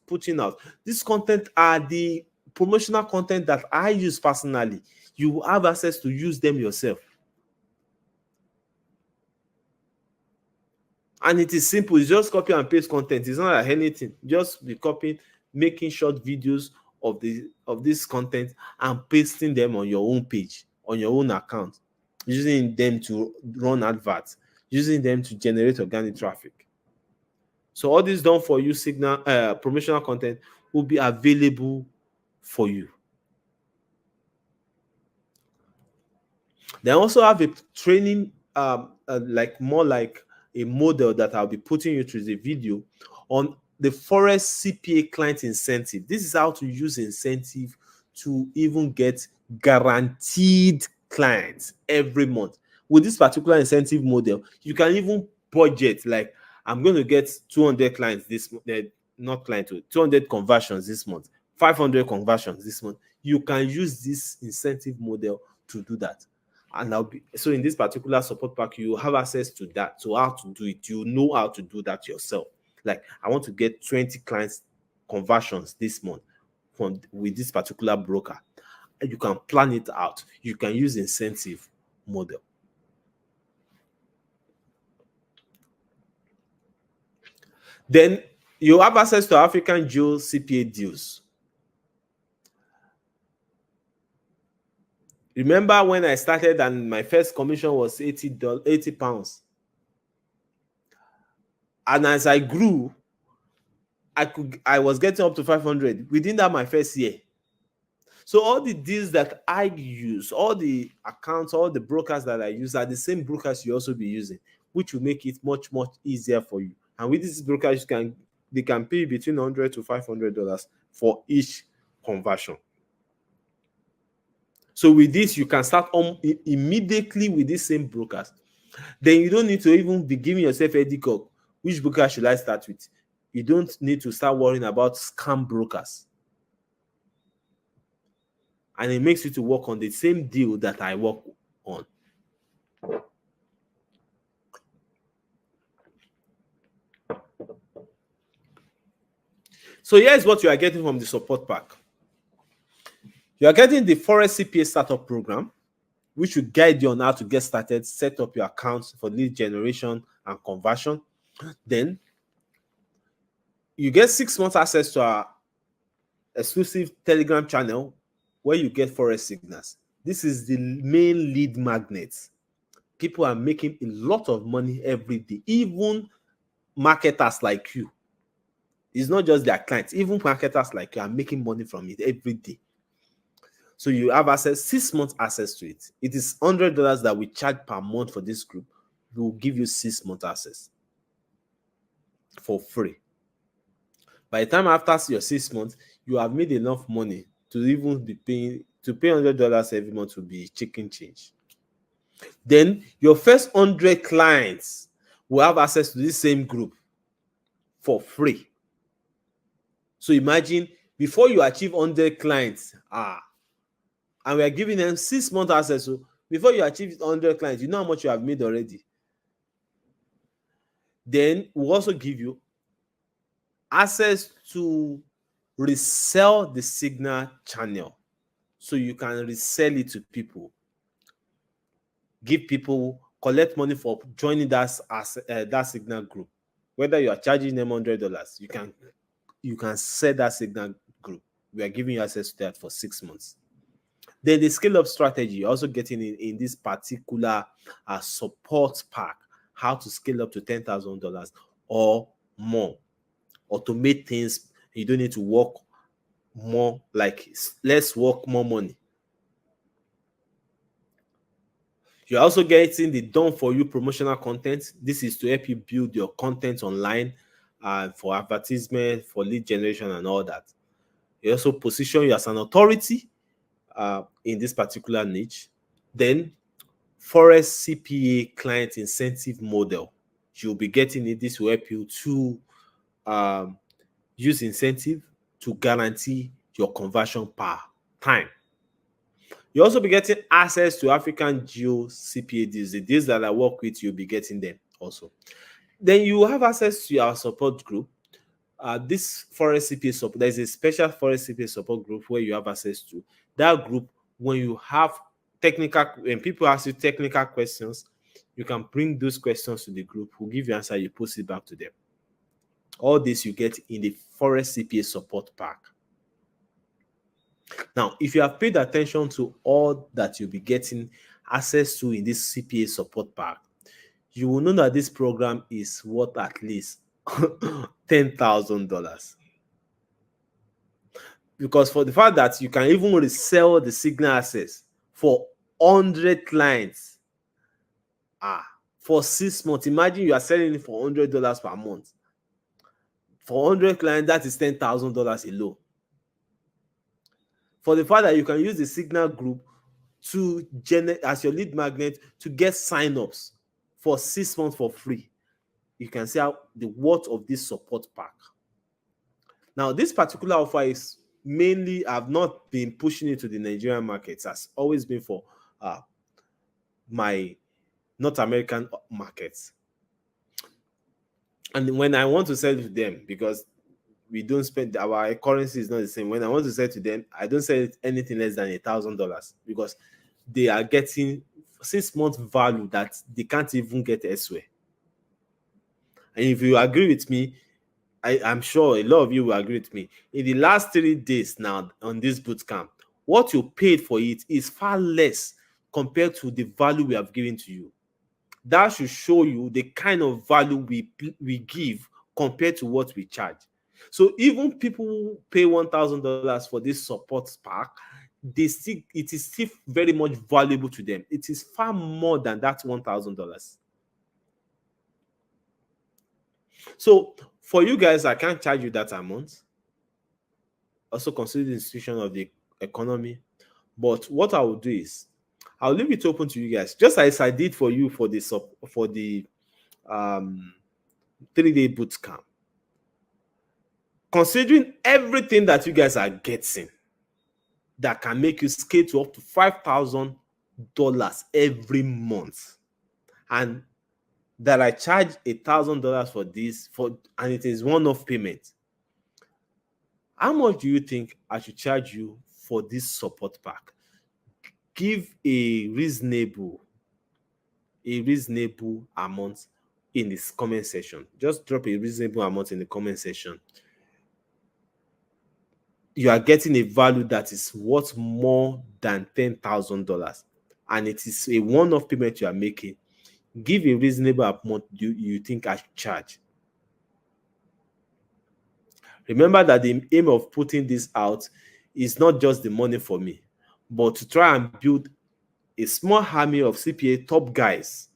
putting out, this content are the promotional content that I use personally. You will have access to use them yourself. And it is simple. It's just copy and paste content. It's not like anything. Just be copying, making short videos of this content and pasting them on your own page, on your own account, using them to run adverts, using them to generate organic traffic. So all this done for you signal promotional content will be available for you. They also have a training, like more like a model that I'll be putting you through the video on the Forex CPA client incentive. This is how to use incentive to even get guaranteed clients every month. With this particular incentive model, you can even budget, like, I'm going to get 200 clients this month, not client, 200 conversions this month, 500 conversions this month. You can use this incentive model to do that. And so in this particular support pack, you have access to that, to how to do it. You know how to do that yourself. Like, I want to get 20 clients conversions this month with this particular broker. You can plan it out. You can use incentive model. Then you have access to African Geo CPA deals. Remember when I started and my first commission was 80 pounds? And as I grew, I was getting up to 500 within that my first year. So all the deals that I use, all the accounts, all the brokers that I use are the same brokers you also be using, which will make it much, much easier for you. And with these brokers, they can pay between $100 to $500 for each conversion. So with this, you can start immediately with these same brokers. Then you don't need to even be giving yourself a headache of which broker should I start with. You don't need to start worrying about scam brokers. And it makes you to work on the same deal that I work on. So here's what you are getting from the support pack. You are getting the Forex CPA startup program, which will guide you on how to get started, set up your accounts for lead generation and conversion. Then you get 6 months access to our exclusive Telegram channel where you get Forex signals. This is the main lead magnet. People are making a lot of money every day, even marketers like you. It's not just their clients, even marketers like you are making money from it every day. So you have access, 6 months access to it. It is $100 that we charge per month for this group. We will give you 6 months access for free. By the time after your 6 months, you have made enough money to even be paying to pay $100 every month will be chicken change. Then your first 100 clients will have access to this same group for free. So imagine before you achieve 100 clients, and we are giving them 6 months access. So before you achieve 100 clients, you know how much you have made already. Then we'll also give you access to resell the signal channel, so you can resell it to people, give people, collect money for joining that signal group. Whether you are charging them $100, you can sell that signal group. We are giving you access to that for 6 months. Then the scale up strategy, you're also getting in this particular support pack, how to scale up to $10,000 or more. Automate things. You don't need to work more, like less work, more money. You're also getting the done for you promotional content. This is to help you build your content online for advertisement, for lead generation, and all that. You also position you as an authority in this particular niche. Then Forex CPA client incentive model. You'll be getting it. This will help you to use incentive to guarantee your conversion per time. You'll also be getting access to African Geo CPA deals. The deals that I work with, you'll be getting them also. Then you have access to our support group. This Forex CPA support, there's a special Forex CPA support group where you have access to that group. When you have when people ask you technical questions, you can bring those questions to the group. We'll give you answer, you post it back to them. All this you get in the Forex CPA support pack. Now, if you have paid attention to all that you'll be getting access to in this CPA support pack, you will know that this program is worth at least $10,000. Because for the fact that you can even resell the signal access for 100 clients for 6 months. Imagine you are selling it for $100 per month. For 100 clients, that is $10,000 alone. For the fact that you can use the signal group to generate as your lead magnet to get sign-ups for 6 months for free, you can see how the worth of this support pack. Now, this particular offer is mainly, I've not been pushing it to the Nigerian markets. Has always been for my North American markets. And when I want to sell to them, because we don't spend, our currency is not the same. When I want to sell to them, I don't sell anything less than $1,000 because they are getting 6 months value that they can't even get elsewhere. And if you agree with me, I'm sure a lot of you will agree with me. In the last 3 days now on this bootcamp, what you paid for it is far less compared to the value we have given to you. That should show you the kind of value we give compared to what we charge. So even people who pay $1,000 for this support pack, it is still very much valuable to them. It is far more than that $1,000. So for you guys, I can't charge you that amount. Also consider the institution of the economy. But what I will do is I'll leave it open to you guys, just as I did for you for the 3-day bootcamp. Considering everything that you guys are getting that can make you scale to up to $5,000 every month, and that I charge $1,000 for this, and it is one-off payment, how much do you think I should charge you for this support pack? Give a reasonable amount in this comment section. Just drop a reasonable amount in the comment section. You are getting a value that is worth more than $10,000, and it is a one-off payment you are making. Give a reasonable amount you think I should charge. Remember that the aim of putting this out is not just the money for me, but to try and build a small army of CPA top guys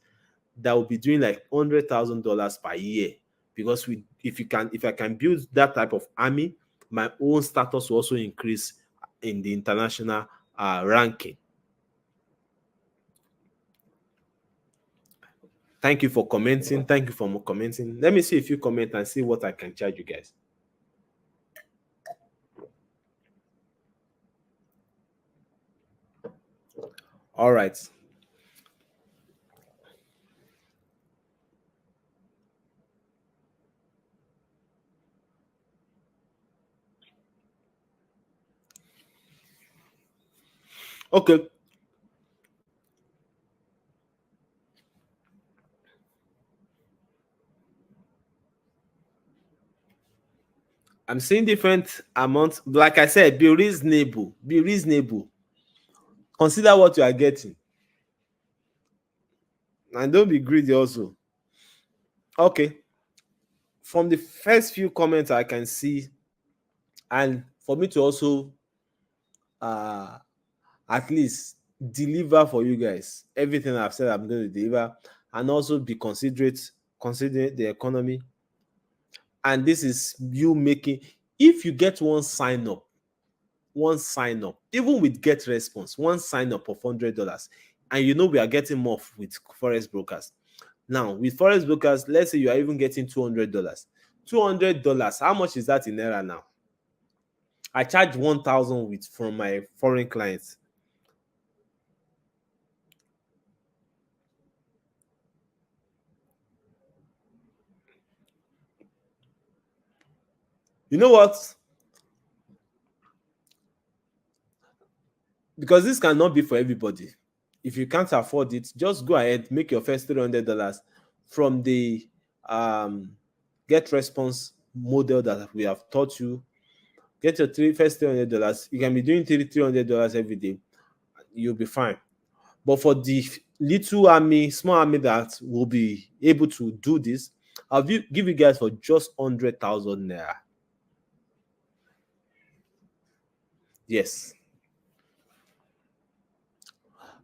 that will be doing like $100,000 per year. Because if I can build that type of army, my own status will also increase in the international ranking. Thank you for commenting. Thank you for commenting. Let me see if you comment and see what I can charge you guys. All right. Okay. I'm seeing different amounts. Like I said, be reasonable. Be reasonable. Consider what you are getting. And don't be greedy also. Okay. From the first few comments I can see, and for me to also at least deliver for you guys everything I've said I'm going to deliver, and also be considerate, considering the economy. And this is you making, if you get one sign up, even with get response, one sign up of $100, and you know we are getting more with Forex brokers. Now with Forex brokers, let's say you are even getting $200. $200, how much is that in naira now? I charge 1,000 with from my foreign clients. You know what? Because this cannot be for everybody. If you can't afford it, just go ahead, make your first $300 from the get response model that we have taught you. Get your first $300. You can be doing $300 every day. You'll be fine. But for the little army, small army that will be able to do this, I'll give you guys for just 100,000 naira. Yes,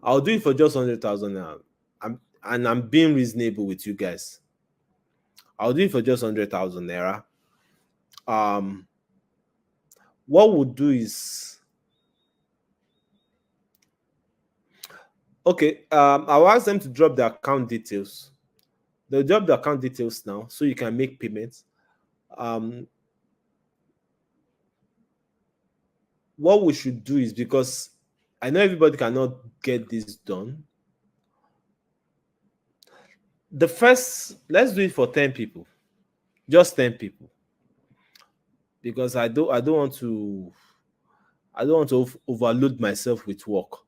I'll do it for just 100,000 naira. I'm being reasonable with you guys. I'll do it for just 100,000 naira. What we'll do is, okay, I'll ask them to drop the account details. They'll drop the account details now so you can make payments. What we should do is, because I know everybody cannot get this done, let's do it for 10 people, just 10 people, because I don't want to overload myself with work.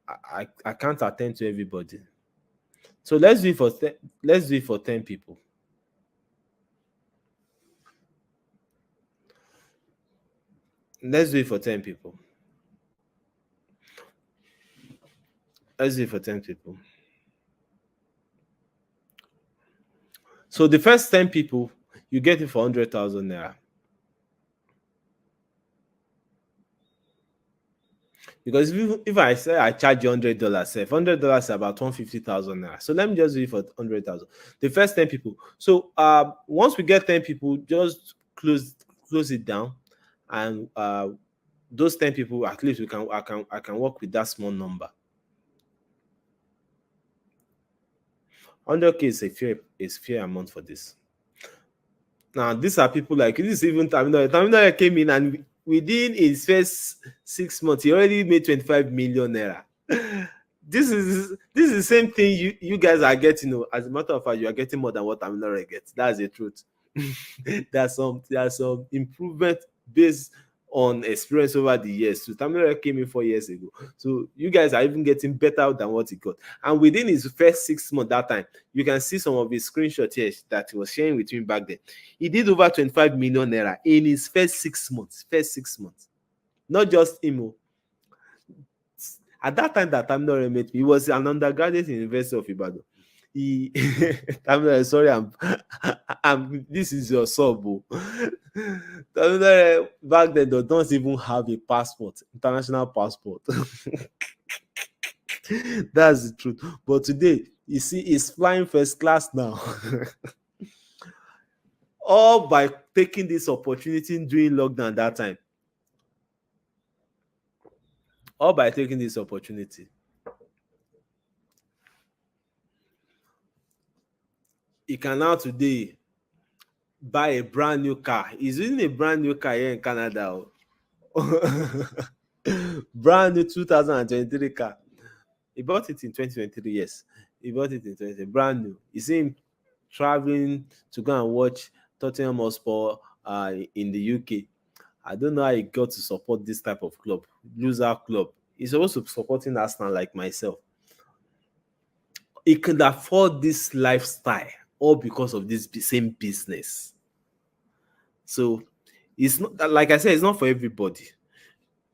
I can't attend to everybody. So let's do it for 10 people. Let's do it for 10 people. Let's do it for 10 people. So the first 10 people, you get it for 100,000 naira. Because if I say I charge you $100, $100 is about 150,000 naira. So let me just do it for 100,000. The first 10 people. So once we get 10 people, just close it down, and those 10 people, at least I can work with that small number. 100K is a fair amount for this. Now, these are people like this. Even Tamino came in, and within his first 6 months, he already made 25 million naira. This is the same thing you guys are getting. As a matter of fact, you are getting more than what Tamino gets. That's the truth. There's some improvement based on experience over the years. So Tamino came in 4 years ago. So you guys are even getting better than what he got. And within his first 6 months that time, you can see some of his screenshots here that he was sharing with me back then. He did over 25 million naira in his first 6 months. Not just him. At that time that Tamino met me, he was an undergraduate in the University of Ibadan. Sorry, I'm this is your sub. Back then they don't even have a passport, international passport. That's the truth. But today, you see, he's flying first class now. All by taking this opportunity during lockdown that time. all by taking this opportunity. You can now today buy a brand new car. He's using a brand new car here in Canada. Brand new 2023 car. He bought it in 2023, yes. He bought it in 2023, brand new. You see him traveling to go and watch Tottenham Hotspur in the UK. I don't know how he got to support this type of club, loser club. He's supposed to be supporting Arsenal like myself. He could afford this lifestyle all because of this same business. So it's not, like I said, it's not for everybody.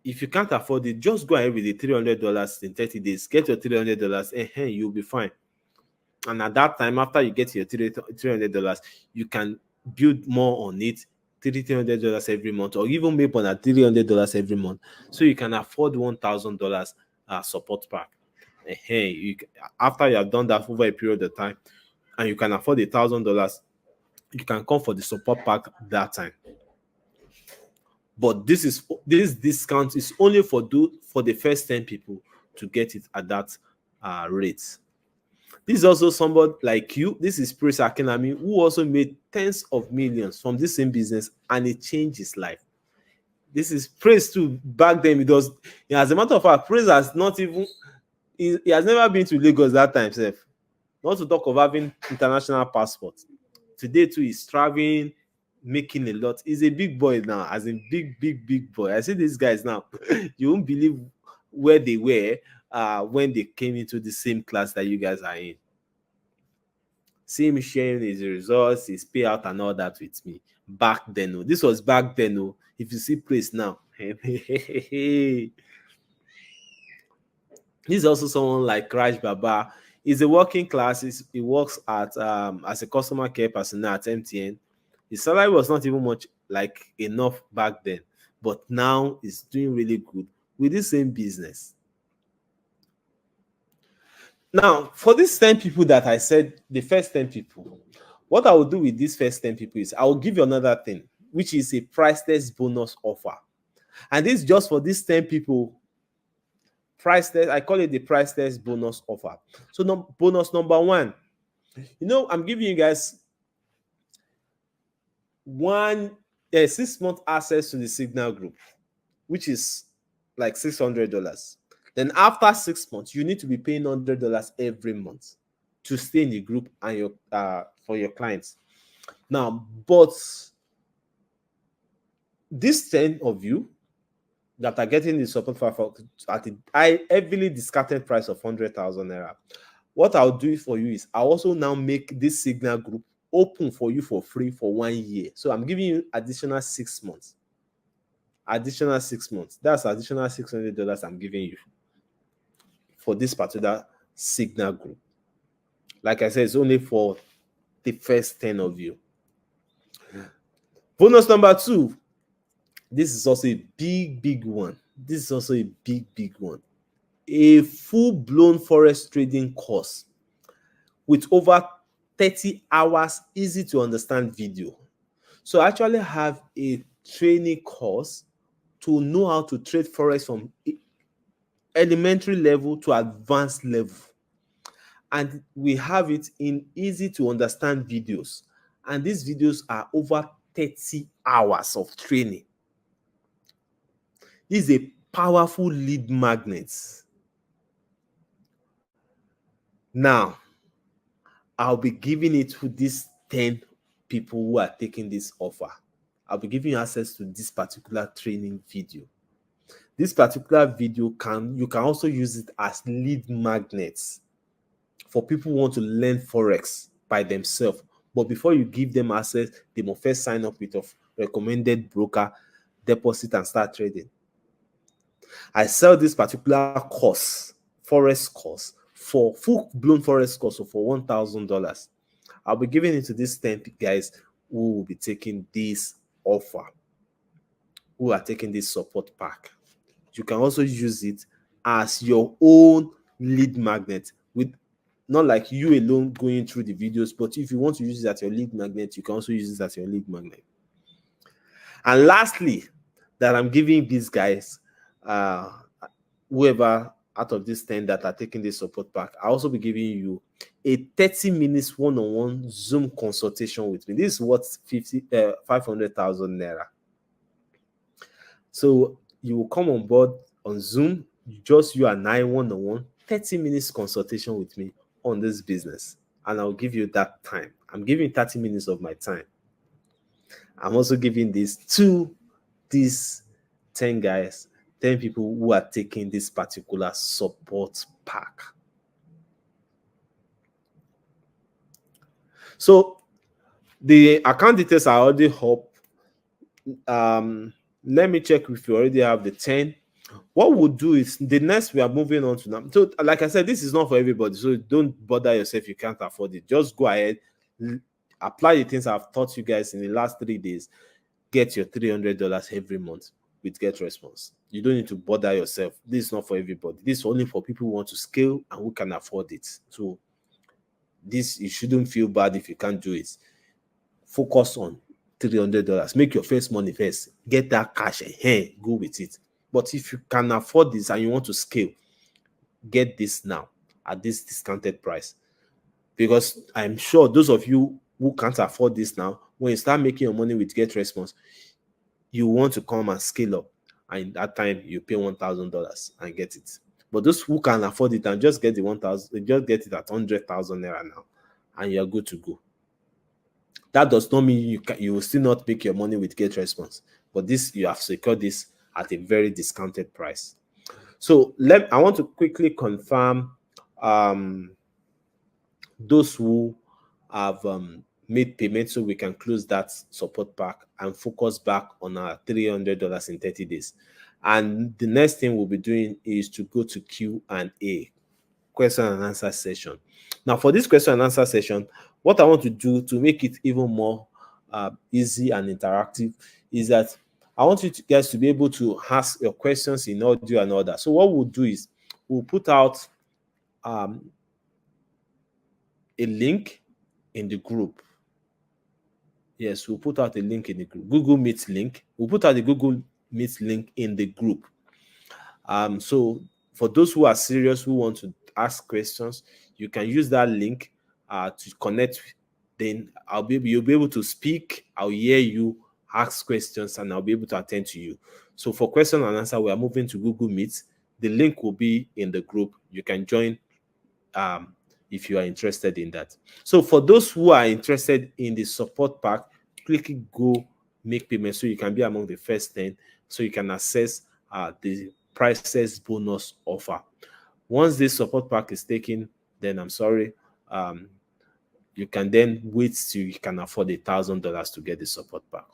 If you can't afford it, just go ahead with the $300 in 30 days. Get your $300, and you'll be fine. And at that time, after you get your $300, you can build more on it, $300 every month, or even make on at $300 every month, so you can afford $1,000 support pack. After you have done that over a period of time, and you can afford $1,000, you can come for the support pack that time. But this discount is only for the first 10 people to get it at that rate. This is also somebody like you. This is Praise Akinami, who also made tens of millions from this same business, and it changed his life. This is Praise too. Back then, as a matter of fact, Praise has not even, he has never been to Lagos that time, sef. Not to talk of having international passport. Today too, he's traveling, making a lot. He's a big boy now, as in big boy. I see these guys now. You won't believe where they were when they came into the same class that you guys are in. See him sharing his results, his payout, and all that with me. Back then, oh. This was back then, oh. If you see Praise now, this is also someone like Raj Baba. He's a working class. He works at as a customer care person at MTN. His salary was not even much like enough back then, but now he's doing really good with the same business. Now, for these 10 people that I said, the first 10 people, what I will do with these first 10 people is I will give you another thing, which is a priceless bonus offer. And this is just for these 10 people. Priceless, I call it the priceless bonus offer. So bonus number one, I'm giving you guys 6-month access to the Signal group, which is like $600. Then after 6 months, you need to be paying $100 every month to stay in the group and for your clients. Now, but these 10 of you that are getting the support for at a heavily discounted price of 100,000 naira, what I'll do for you is I'll also now make this Signal group open for you for free for 1 year. So I'm giving you additional 6 months. Additional 6 months. That's additional $600 I'm giving you for this particular Signal group. Like I said, it's only for the first 10 of you. Bonus number 2. This is also a big one. This is also a big one. A full-blown Forex trading course with over 30 hours easy to understand video. So I actually have a training course to know how to trade Forex from elementary level to advanced level. And we have it in easy to understand videos. And these videos are over 30 hours of training. This is a powerful lead magnet. Now, I'll be giving it to these 10 people who are taking this offer. I'll be giving you access to this particular training video. This particular video you can also use it as lead magnets for people who want to learn Forex by themselves. But before you give them access, they must first sign up with a recommended broker, deposit, and start trading. I sell this particular course, Forex course, for full-blown Forex course for $1,000. I'll be giving it to these 10 guys who will be taking this offer, who are taking this support pack. You can also use it as your own lead magnet, with not like you alone going through the videos, but if you want to use it as your lead magnet, you can also use it as your lead magnet. And lastly, that I'm giving these guys whoever out of these 10 that are taking this support pack, I'll also be giving you a 30 minutes one-on-one Zoom consultation with me. This is what 500,000 naira. So you will come on board on Zoom, just you and I, one-on-one, 30 minutes consultation with me on this business. And I'll give you that time. I'm giving 30 minutes of my time. I'm also giving this to these 10 guys, 10 people who are taking this particular support pack. So the account details are already up. Let me check if you already have the 10. What we'll do is the next we are moving on to now. So, like I said, this is not for everybody. So don't bother yourself. You can't afford it. Just go ahead, apply the things I've taught you guys in the last 3 days. Get your $300 every month with Get Response. You don't need to bother yourself. This is not for everybody. This is only for people who want to scale and who can afford it. So this, you shouldn't feel bad if you can't do it. Focus on $300. Make your first money first. Get that cash and hey, go with it. But if you can afford this and you want to scale, get this now at this discounted price. Because I'm sure those of you who can't afford this now, when you start making your money with Get Response, you want to come and scale up. And at that time, you pay $1,000 and get it. But those who can afford it and just get the 1,000, just get it at 100,000 naira now, and you're good to go. That does not mean you will still not make your money with Get Response, but this, you have secured this at a very discounted price. So I want to quickly confirm those who have made payments so we can close that support pack and focus back on our $300 in 30 days. And the next thing we'll be doing is to go to Q&A, question and answer session. Now, for this question and answer session, what I want to do to make it even more easy and interactive is that I want you guys to be able to ask your questions in audio and all that. So what we'll do is we'll put out a link in the group. Yes, we'll put out a link in the group. Google Meet link. We'll put out the Google Meet link in the group. So for those who are serious, who want to ask questions, you can use that link to connect. Then you'll be able to speak. I'll hear you, ask questions, and I'll be able to attend to you. So for question and answer, we are moving to Google Meet. The link will be in the group. You can join if you are interested in that. So for those who are interested in the support pack, click go make payment so you can be among the first 10, so you can access the prices bonus offer. Once this support pack is taken, then I'm sorry, you can then wait till you can afford $1,000 to get the support pack.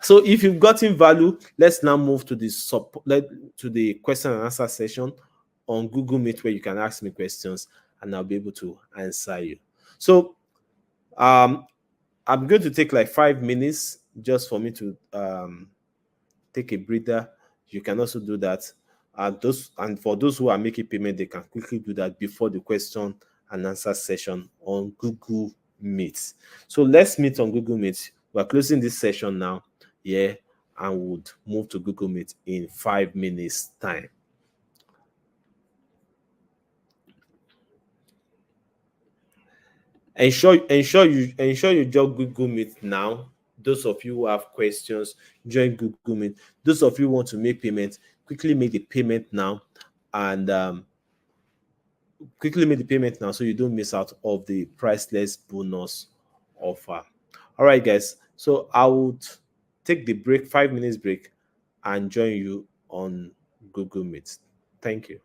So if you've gotten value, let's now move to the question and answer session on Google Meet, where you can ask me questions and I'll be able to answer you. So I'm going to take like 5 minutes just for me to take a breather. You can also do that. And for those who are making payment, they can quickly do that before the question and answer session on Google Meet. So let's meet on Google Meet. We're closing this session now, and would move to Google Meet in 5 minutes time. Ensure you join Google Meet now. Those of you who have questions, join Google Meet. Those of you who want to make payments, quickly make the payment now, and so you don't miss out of the priceless bonus offer. All right, guys. So I would take the break, 5 minutes break, and join you on Google Meet. Thank you.